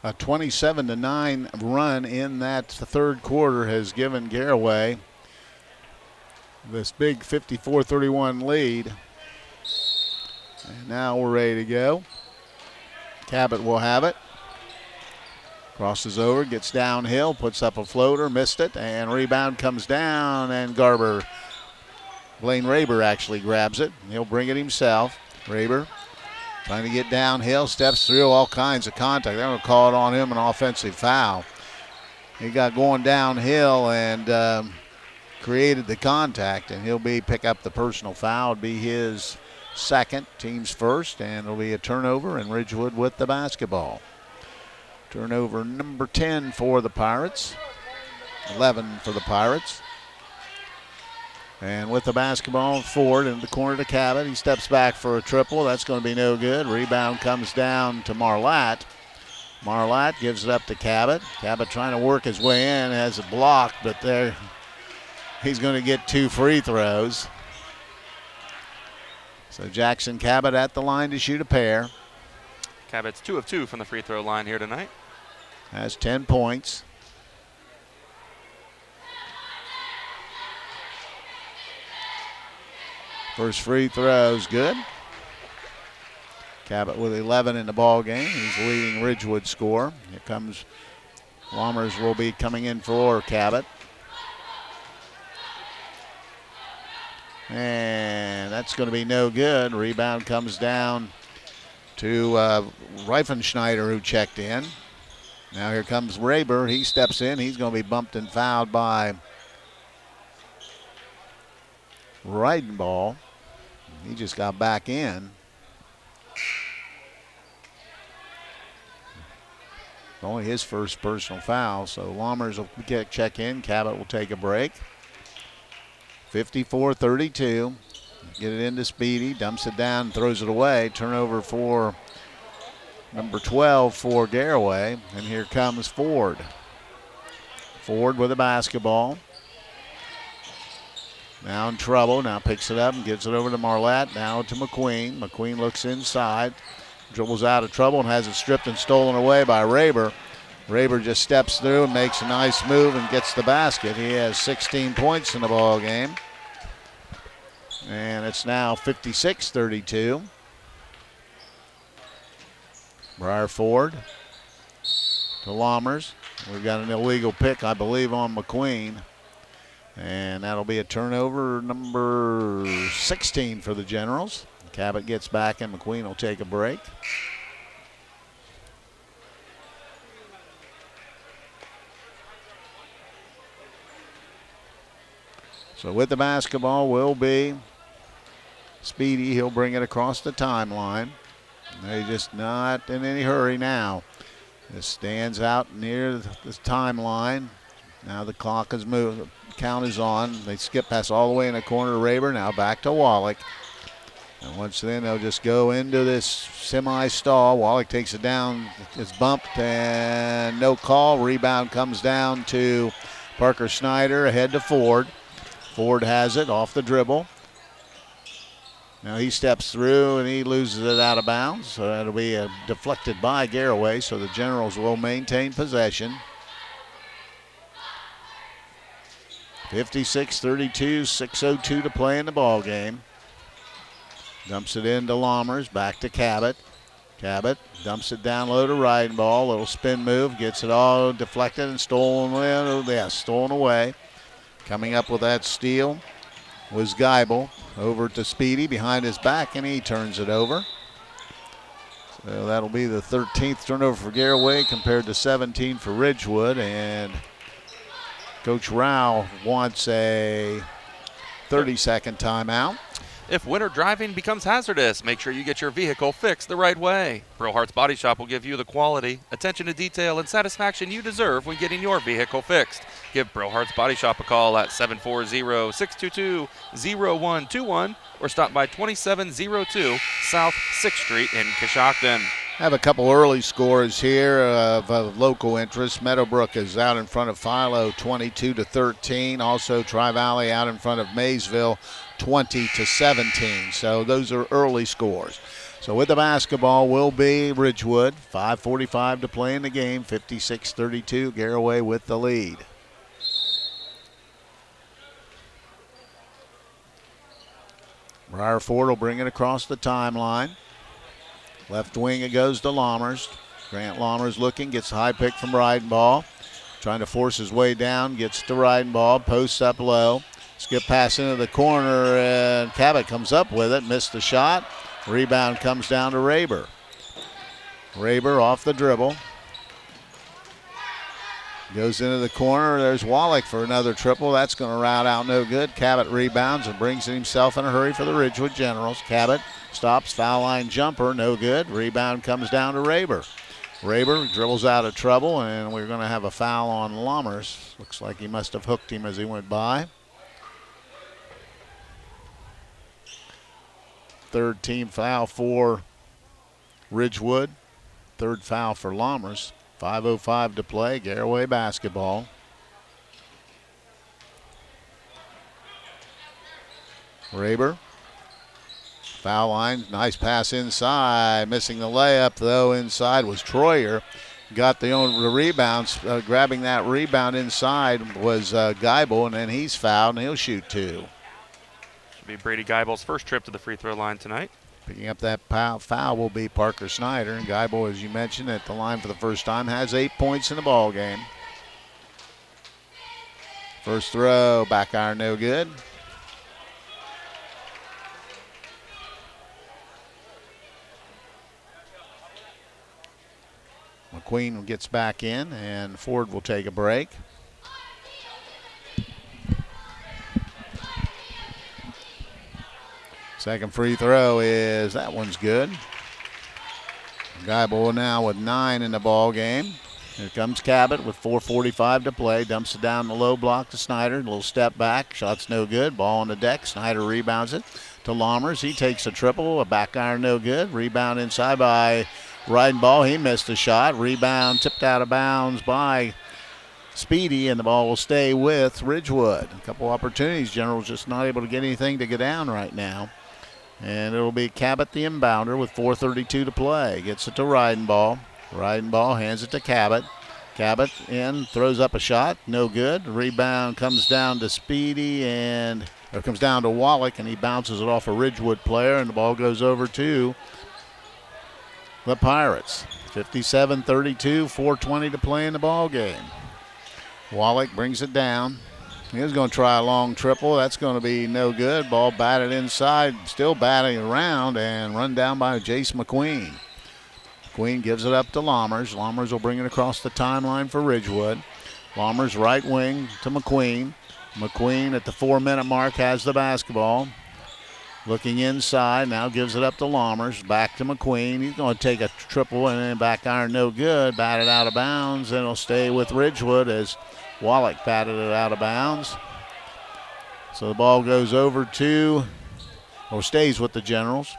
A 27-9 run in that third quarter has given Garaway this big 54-31 lead. And now we're ready to go. Cabot will have it. Crosses over, gets downhill, puts up a floater, missed it, and rebound comes down, and Blaine Raber actually grabs it. He'll bring it himself. Raber trying to get downhill, steps through, all kinds of contact. They're going to call it on him, an offensive foul. He got going downhill and created the contact, and he'll pick up the personal foul. It'll be his second, team's first, and it'll be a turnover, and Ridgewood with the basketball. Turnover number 10 for the Pirates, 11 for the Pirates. And with the basketball, Ford in the corner to Cabot. He steps back for a triple. That's going to be no good. Rebound comes down to Marlatt. Marlatt gives it up to Cabot. Cabot trying to work his way in, has a block, but there he's going to get 2 free throws. So Jackson Cabot at the line to shoot a pair. Cabot's 2 of 2 from the free throw line here tonight. Has 10 points. First free throw is good. Cabot with 11 in the ball game. He's leading Ridgewood score. Here comes Lammers will be coming in for Cabot. And that's going to be no good. Rebound comes down to Reifenschneider, who checked in. Now here comes Raber. He steps in. He's going to be bumped and fouled by Reidenball. He just got back in. Only his first personal foul, so Lammers will check in. Cabot will take a break. 54-32. Get it into Speedy, dumps it down, throws it away. Turnover for number 12 for Garaway. And here comes Ford. Ford with the basketball. Now in trouble. Now picks it up and gives it over to Marlatt. Now to McQueen. McQueen looks inside. Dribbles out of trouble and has it stripped and stolen away by Raber. Raber just steps through and makes a nice move and gets the basket. He has 16 points in the ball game. And it's now 56-32. Briar Ford to Lammers. We've got an illegal pick, I believe, on McQueen. And that'll be a turnover number 16 for the Generals. Cabot gets back and McQueen will take a break. So with the basketball will be Speedy. He'll bring it across the timeline. They're just not in any hurry now. This stands out near the timeline. Now the clock is moved. Count is on. They skip past all the way in the corner to Raber. Now back to Wallach. And once then they'll just go into this semi-stall. Wallach takes it down. It's bumped and no call. Rebound comes down to Parker Snyder ahead to Ford. Ford has it off the dribble. Now he steps through and he loses it out of bounds. So that'll be deflected by Garaway. So the Generals will maintain possession. 56-32, 6:02 to play in the ball game. Dumps it into Lammers, back to Cabot. Cabot dumps it down low to Ridenball. Little spin move, gets it all deflected and stolen away. Yeah, stolen away. Coming up with that steal was Geibel. Over to Speedy behind his back, and he turns it over. So that'll be the 13th turnover for Garaway compared to 17 for Ridgewood. And Coach Rao wants a 30-second timeout. If winter driving becomes hazardous, make sure you get your vehicle fixed the right way. Brillhart's Body Shop will give you the quality, attention to detail, and satisfaction you deserve when getting your vehicle fixed. Give Brillhart's Body Shop a call at 740-622-0121 or stop by 2702 South 6th Street in Coshocton. Have a couple early scores here of local interest. Meadowbrook is out in front of Philo 22-13. Also Tri-Valley out in front of Maysville 20-17. So those are early scores. So with the basketball will be Ridgewood. 5:45 to play in the game. 56-32. Garaway with the lead. Briar Ford will bring it across the timeline. Left wing it goes to Lammers. Grant Lammers looking, gets a high pick from Ridenball. Trying to force his way down, gets to Ridenball, posts up low. Skip pass into the corner, and Cabot comes up with it, missed the shot. Rebound comes down to Raber. Raber off the dribble. Goes into the corner. There's Wallach for another triple. That's going to route out no good. Cabot rebounds and brings it himself in a hurry for the Ridgewood Generals. Cabot stops, foul line jumper, no good. Rebound comes down to Raber. Raber dribbles out of trouble, and we're going to have a foul on Lammers. Looks like he must have hooked him as he went by. Third team foul for Ridgewood. Third foul for Lammers. 5:05 to play. Garaway basketball. Raber. Foul line. Nice pass inside. Missing the layup, though. Inside was Troyer. Got the rebounds. Grabbing that rebound inside was Geibel, and then he's fouled, and he'll shoot two. Should be Brady Geibel's first trip to the free throw line tonight. Picking up that foul will be Parker Snyder. And Geibel, as you mentioned, at the line for the first time, has 8 points in the ball game. First throw, back iron, no good. McQueen gets back in, and Ford will take a break. Second free throw is, that one's good. Geibel now with 9 in the ball game. Here comes Cabot with 4:45 to play. Dumps it down the low block to Snyder. A little step back. Shot's no good. Ball on the deck. Snyder rebounds it to Lammers. He takes a triple. A back iron no good. Rebound inside by Ridenball. He missed a shot. Rebound tipped out of bounds by Speedy, and the ball will stay with Ridgewood. A couple opportunities. General's just not able to get anything to go down right now. And it'll be Cabot the inbounder with 4:32 to play. Gets it to Ridenball. Ridenball hands it to Cabot. Cabot in, throws up a shot, no good. Rebound comes down to Speedy, or comes down to Wallach, and he bounces it off a Ridgewood player, and the ball goes over to the Pirates. 57-32, 4:20 to play in the ball game. Wallach brings it down. He was going to try a long triple. That's going to be no good. Ball batted inside, still batting around, and run down by Jace McQueen. McQueen gives it up to Lammers. Lammers will bring it across the timeline for Ridgewood. Lammers right wing to McQueen. McQueen at the 4-minute mark has the basketball. Looking inside, now gives it up to Lammers. Back to McQueen. He's going to take a triple and then back iron, no good. Batted out of bounds, and it'll stay with Ridgewood as Wallach batted it out of bounds. So the ball goes over to, or stays with the Generals.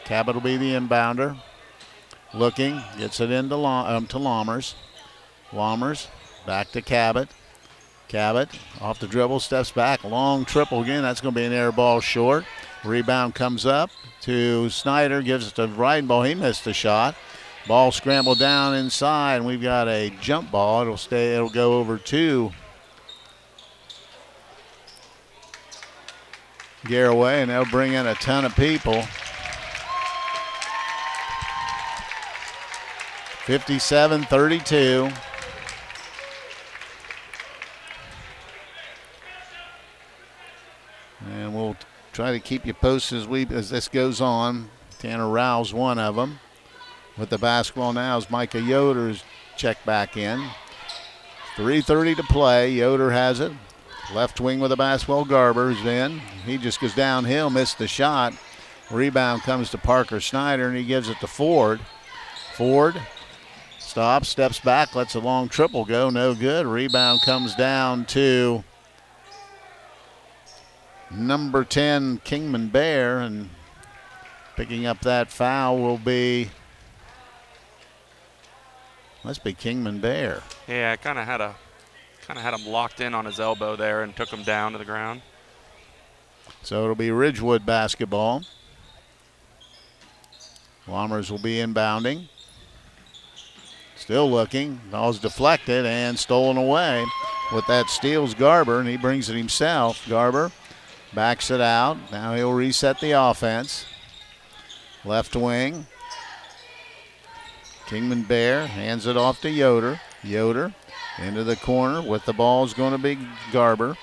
Cabot will be the inbounder. Looking, gets it into to Lammers. Lammers back to Cabot. Cabot off the dribble, steps back, long triple again. That's going to be an air ball short. Rebound comes up to Snyder, gives it to Reidenball. He missed the shot. Ball scrambled down inside, and we've got a jump ball. It'll go over to Garaway, and they'll bring in a ton of people. 57-32. And we'll try to keep you posted as this goes on. Tanner Rowe's one of them. With the basketball now is Micah Yoder's checked back in. 3:30 to play. Yoder has it. Left wing with the basketball. Garber's in. He just goes downhill, missed the shot. Rebound comes to Parker Snyder, and he gives it to Ford. Ford stops, steps back, lets a long triple go. No good. Rebound comes down to number 10, Kingman Bear, and picking up that foul will be, must be Kingman Bear. Yeah, I kind of had him locked in on his elbow there and took him down to the ground. So it'll be Ridgewood basketball. Lammers will be inbounding. Still looking. Ball's deflected and stolen away. With that steals Garber, and he brings it himself. Garber backs it out. Now he'll reset the offense. Left wing. Kingman Bear hands it off to Yoder. Yoder into the corner with the ball is going to be Garber.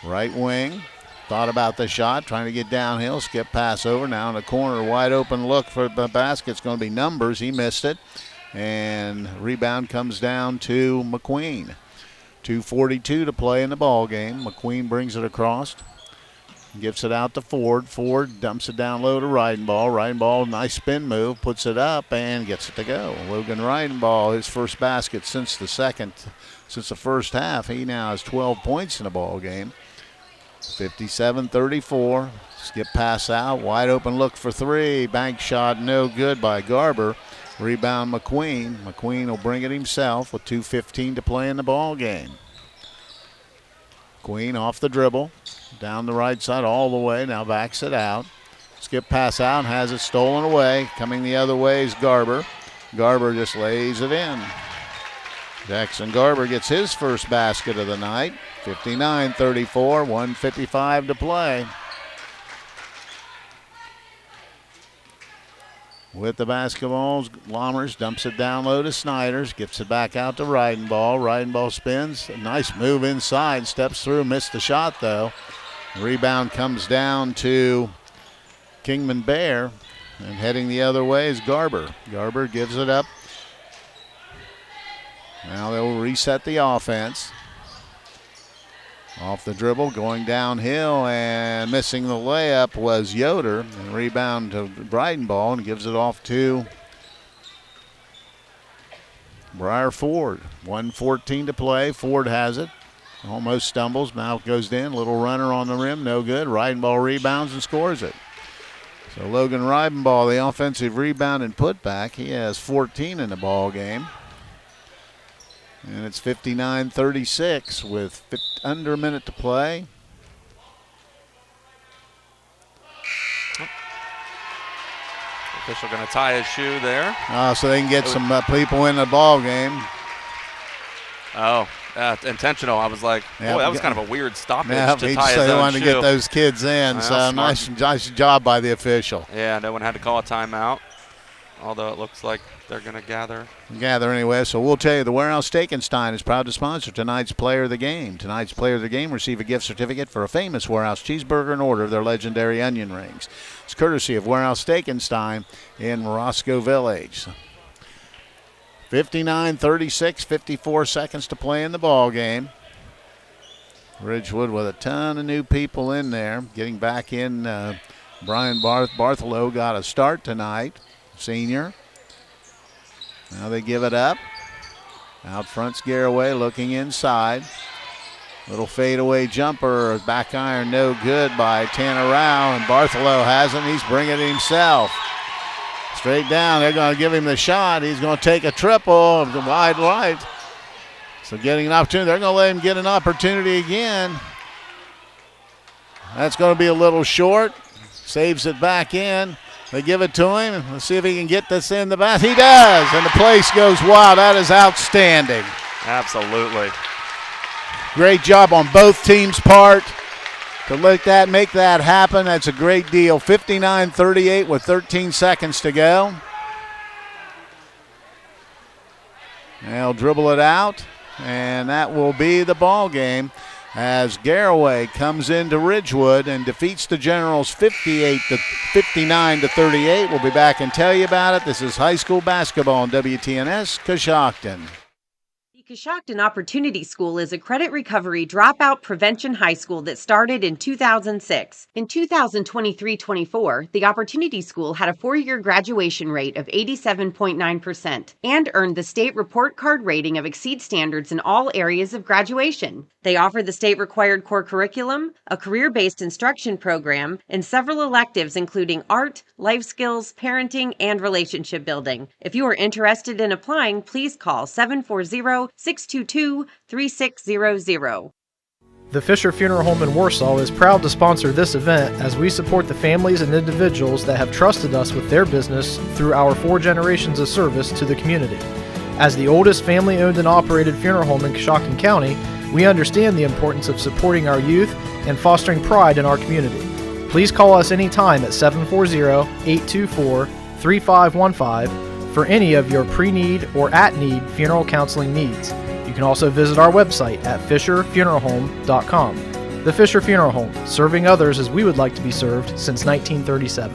Right wing. Thought about the shot, trying to get downhill. Skip pass over. Now in the corner, wide open look for the basket. It's going to be Numbers. He missed it. And rebound comes down to McQueen. 2:42 to play in the ball game. McQueen brings it across. Gives it out to Ford. Ford dumps it down low to Reidenball. Reidenball, nice spin move, puts it up and gets it to go. Logan Reidenball, his first basket since the first half. He now has 12 points in the ball game. 57-34. Skip pass out. Wide open look for three. Bank shot no good by Garber. Rebound McQueen. McQueen will bring it himself with 2:15 to play in the ball game. McQueen off the dribble. Down the right side all the way. Now backs it out. Skip pass out. Has it stolen away. Coming the other way is Garber. Garber just lays it in. Jackson Garber gets his first basket of the night. 59-34. 1:55 to play. With the basketballs, Lammers dumps it down low to Snyder's, gets it back out to Reidenball. Reidenball spins, a nice move inside, steps through, missed the shot though. Rebound comes down to Kingman Bear, and heading the other way is Garber. Garber gives it up. Now they'll reset the offense. Off the dribble, going downhill, and missing the layup was Yoder. And rebound to Breidenball, and gives it off to Briar Ford. 1:14 to play. Ford has it. Almost stumbles. Now goes in. Little runner on the rim. No good. Reidenball rebounds and scores it. So Logan Reidenball, the offensive rebound and putback. He has 14 in the ball game. And it's 59-36 with under a minute to play. Official going to tie his shoe there. So they can get some people in the ball game. Oh, intentional. I was like, boy, that was kind of a weird stoppage to tie his they own wanted shoe. to get those kids in, so nice job by the official. Yeah, no one had to call a timeout. although it looks like they're going to gather. Anyway, so we'll tell you the Warehouse Steak and Stein is proud to sponsor tonight's Player of the Game. Tonight's Player of the Game receive a gift certificate for a famous Warehouse cheeseburger and order of their legendary onion rings. It's courtesy of Warehouse Steak and Stein in Roscoe Village. 59-36, 54 seconds to play in the ball game. Ridgewood with a ton of new people in there. Getting back in, Brian Bartholow got a start tonight, senior. Now they give it up. Out front's Garaway looking inside. Little fadeaway jumper, back iron no good by Tanner Rao, and Bartholow has it. He's bringing it himself. Straight down, they're going to give him the shot. He's going to take a triple, wide right. So getting an opportunity, they're going to let him get an opportunity again. That's going to be a little short. Saves it back in. They give it to him. Let's see if he can get this in the back. He does, and the place goes wild. That is outstanding. Absolutely. Great job on both teams' part to make that happen. That's a great deal. 59-38 with 13 seconds to go. They'll dribble it out, and that will be the ball game as Garaway comes into Ridgewood and defeats the Generals 59-38. We'll be back and tell you about it. This is high school basketball on WTNS Coshocton. The Coshocton Opportunity School is a credit recovery dropout prevention high school that started in 2006. In 2023-24, the Opportunity School had a 4-year graduation rate of 87.9% and earned the state report card rating of exceed standards in all areas of graduation. They offer the state-required core curriculum, a career-based instruction program, and several electives including art, life skills, parenting, and relationship building. If you are interested in applying, please call 740-622-3600. The Fisher Funeral Home in Warsaw is proud to sponsor this event as we support the families and individuals that have trusted us with their business through our 4 generations of service to the community. As the oldest family-owned and operated funeral home in Coshocton County, we understand the importance of supporting our youth and fostering pride in our community. Please call us anytime at 740-824-3515 for any of your pre-need or at-need funeral counseling needs. You can also visit our website at fisherfuneralhome.com. The Fisher Funeral Home, serving others as we would like to be served since 1937.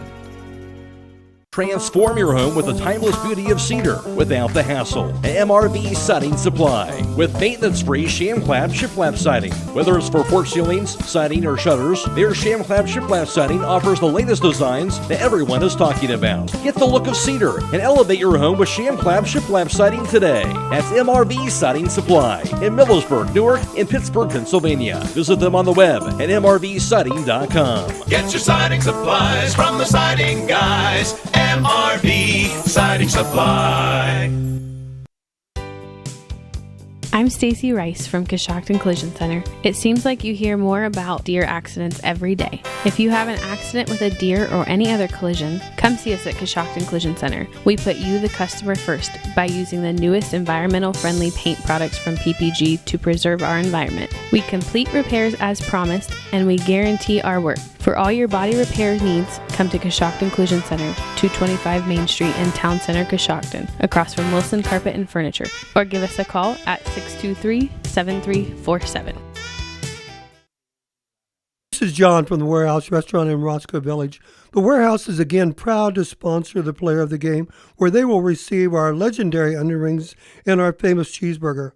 Transform your home with the timeless beauty of cedar without the hassle. MRV Siding Supply with maintenance-free sham-clad shiplap siding. Whether it's for porch ceilings, siding, or shutters, their sham-clad shiplap siding offers the latest designs that everyone is talking about. Get the look of cedar and elevate your home with sham-clad shiplap siding today. That's MRV Siding Supply in Millersburg, Newark, and Pittsburgh, Pennsylvania. Visit them on the web at mrvsiding.com. Get your siding supplies from the siding guys. MRV Siding Supply. I'm Stacy Rice from Coshocton Collision Center. It seems like you hear more about deer accidents every day. If you have an accident with a deer or any other collision, come see us at Coshocton Collision Center. We put you, the customer, first by using the newest environmental-friendly paint products from PPG to preserve our environment. We complete repairs as promised, and we guarantee our work. For all your body repair needs, come to Coshocton Collision Center, 225 Main Street in Town Center, Coshocton, across from Wilson Carpet and Furniture, or give us a call at 623-7347. This is John from the Warehouse Restaurant in Roscoe Village. The Warehouse is again proud to sponsor the Player of the Game, where they will receive our legendary onion rings and our famous cheeseburger.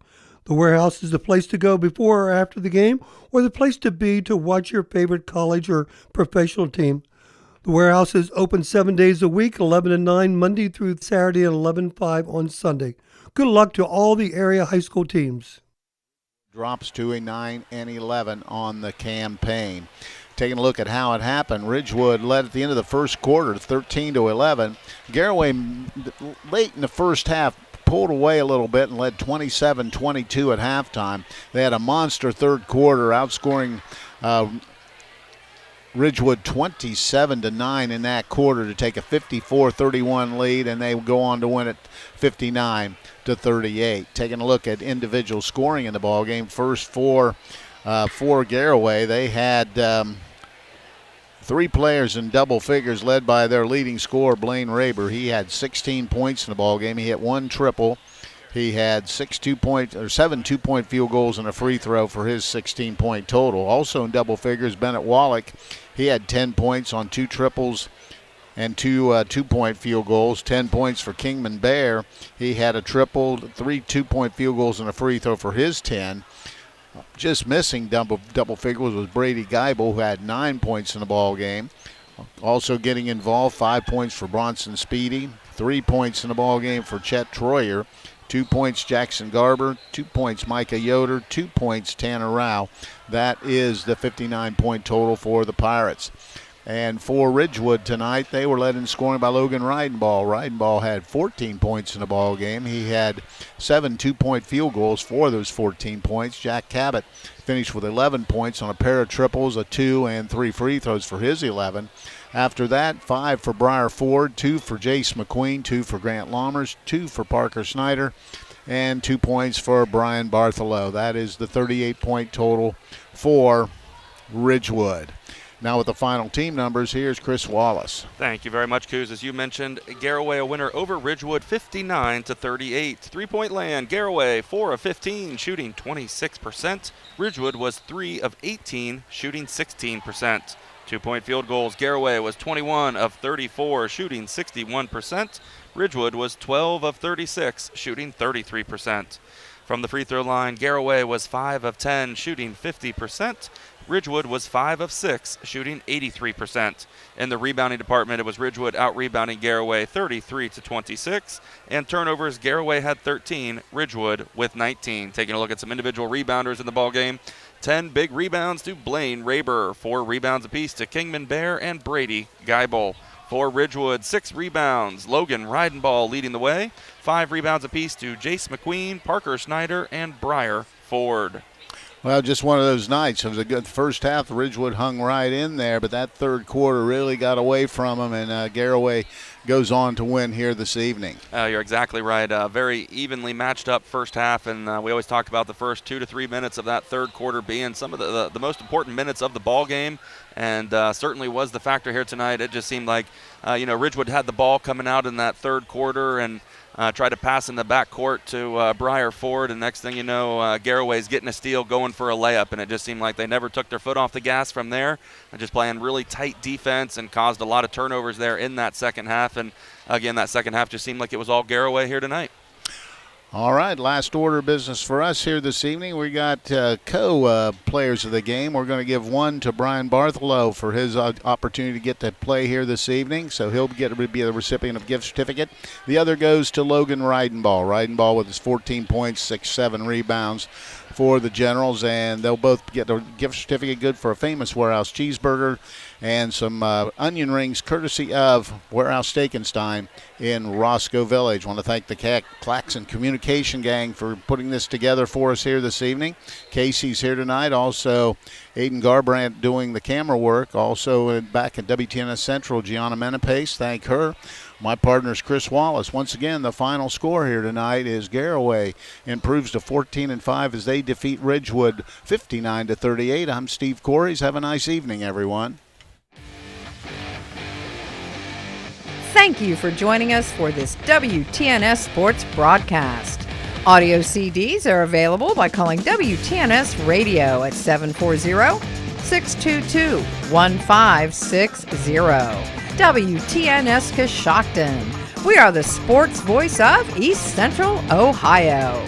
The Warehouse is the place to go before or after the game, or the place to be to watch your favorite college or professional team. The Warehouse is open 7 days a week, 11 to 9, Monday through Saturday, and 11 to 5 on Sunday. Good luck to all the area high school teams. Drops to a 9-11 on the campaign. Taking a look at how it happened, Ridgewood led at the end of the first quarter, 13-11. Garaway, late in the first half, pulled away a little bit and led 27-22 at halftime. They had a monster third quarter, outscoring Ridgewood 27-9 in that quarter to take a 54-31 lead, and they go on to win it 59-38. Taking a look at individual scoring in the ballgame, first for Garaway, they had three players in double figures led by their leading scorer, Blaine Raber. He had 16 points in the ball game. He hit one triple. He had 7 2-point field goals and a free throw for his 16-point total. Also in double figures, Bennett Wallach. He had 10 points on 2 triples and 2 2-point field goals. 10 points for Kingman Bear. He had a triple, 3 2-point field goals and a free throw for his 10. Just missing double figures was Brady Geibel, who had 9 points in the ball game. Also getting involved, 5 points for Bronson Speedy, 3 points in the ball game for Chet Troyer, 2 points Jackson Garber, 2 points Micah Yoder, 2 points Tanner Rao. That is the 59-point total for the Pirates. And for Ridgewood tonight, they were led in scoring by Logan Reidenball. Reidenball had 14 points in the ball game. He had 7 2-point field goals for those 14 points. Jack Cabot finished with 11 points on a pair of triples, a 2 and 3 free throws for his 11. After that, 5 for Briar Ford, 2 for Jace McQueen, 2 for Grant Lammers, 2 for Parker Snyder, and 2 points for Brian Bartholow. That is the 38-point total for Ridgewood. Now with the final team numbers, here's Chris Wallace. Thank you very much, Coos. As you mentioned, Garaway a winner over Ridgewood 59-38. 3-point land, Garaway 4 of 15, shooting 26%. Ridgewood was 3 of 18, shooting 16%. 2-point field goals, Garaway was 21 of 34, shooting 61%. Ridgewood was 12 of 36, shooting 33%. From the free throw line, Garaway was 5 of 10, shooting 50%. Ridgewood was 5 of 6, shooting 83%. In the rebounding department, it was Ridgewood out-rebounding Garaway 33-26. And turnovers, Garaway had 13, Ridgewood with 19. Taking a look at some individual rebounders in the ballgame. 10 big rebounds to Blaine Raber, 4 rebounds apiece to Kingman Bear and Brady Geibel. For Ridgewood, 6 rebounds, Logan Reidenball leading the way. 5 rebounds apiece to Jace McQueen, Parker Snyder, and Briar Ford. Well, just one of those nights. It was a good first half. Ridgewood hung right in there, but that third quarter really got away from them, and Garaway goes on to win here this evening. You're exactly right. Very evenly matched up first half, and we always talk about the first 2 to 3 minutes of that third quarter being some of the most important minutes of the ball game, and certainly was the factor here tonight. It just seemed like Ridgewood had the ball coming out in that third quarter and tried to pass in the backcourt to Briar Ford, and next thing you know, Garaway's getting a steal, going for a layup, and it just seemed like they never took their foot off the gas from there. They're just playing really tight defense and caused a lot of turnovers there in that second half, and again, that second half just seemed like it was all Garaway here tonight. All right, last order of business for us here this evening. We got co-players of the game. We're going to give one to Brian Bartholow for his opportunity to get to play here this evening, so he'll be the recipient of gift certificate. The other goes to Logan Reidenball. Reidenball with his 14 points, 6-7 rebounds for the Generals, and they'll both get a gift certificate good for a Famous Warehouse cheeseburger and some onion rings courtesy of Warehouse Steak and Stein in Roscoe Village. I want to thank the Claxon Communication Gang for putting this together for us here this evening. Casey's here tonight. Also, Aidan Garabrandt doing the camera work. Also, back at WTNS Central, Gianna Menepace. Thank her. My partner is Chris Wallace. Once again, the final score here tonight is Garaway improves to 14-5 as they defeat Ridgewood 59-38. I'm Steve Corries. Have a nice evening, everyone. Thank you for joining us for this WTNS Sports broadcast. Audio CDs are available by calling WTNS Radio at 740-622-1560. WTNS Coshocton. We are the sports voice of East Central Ohio.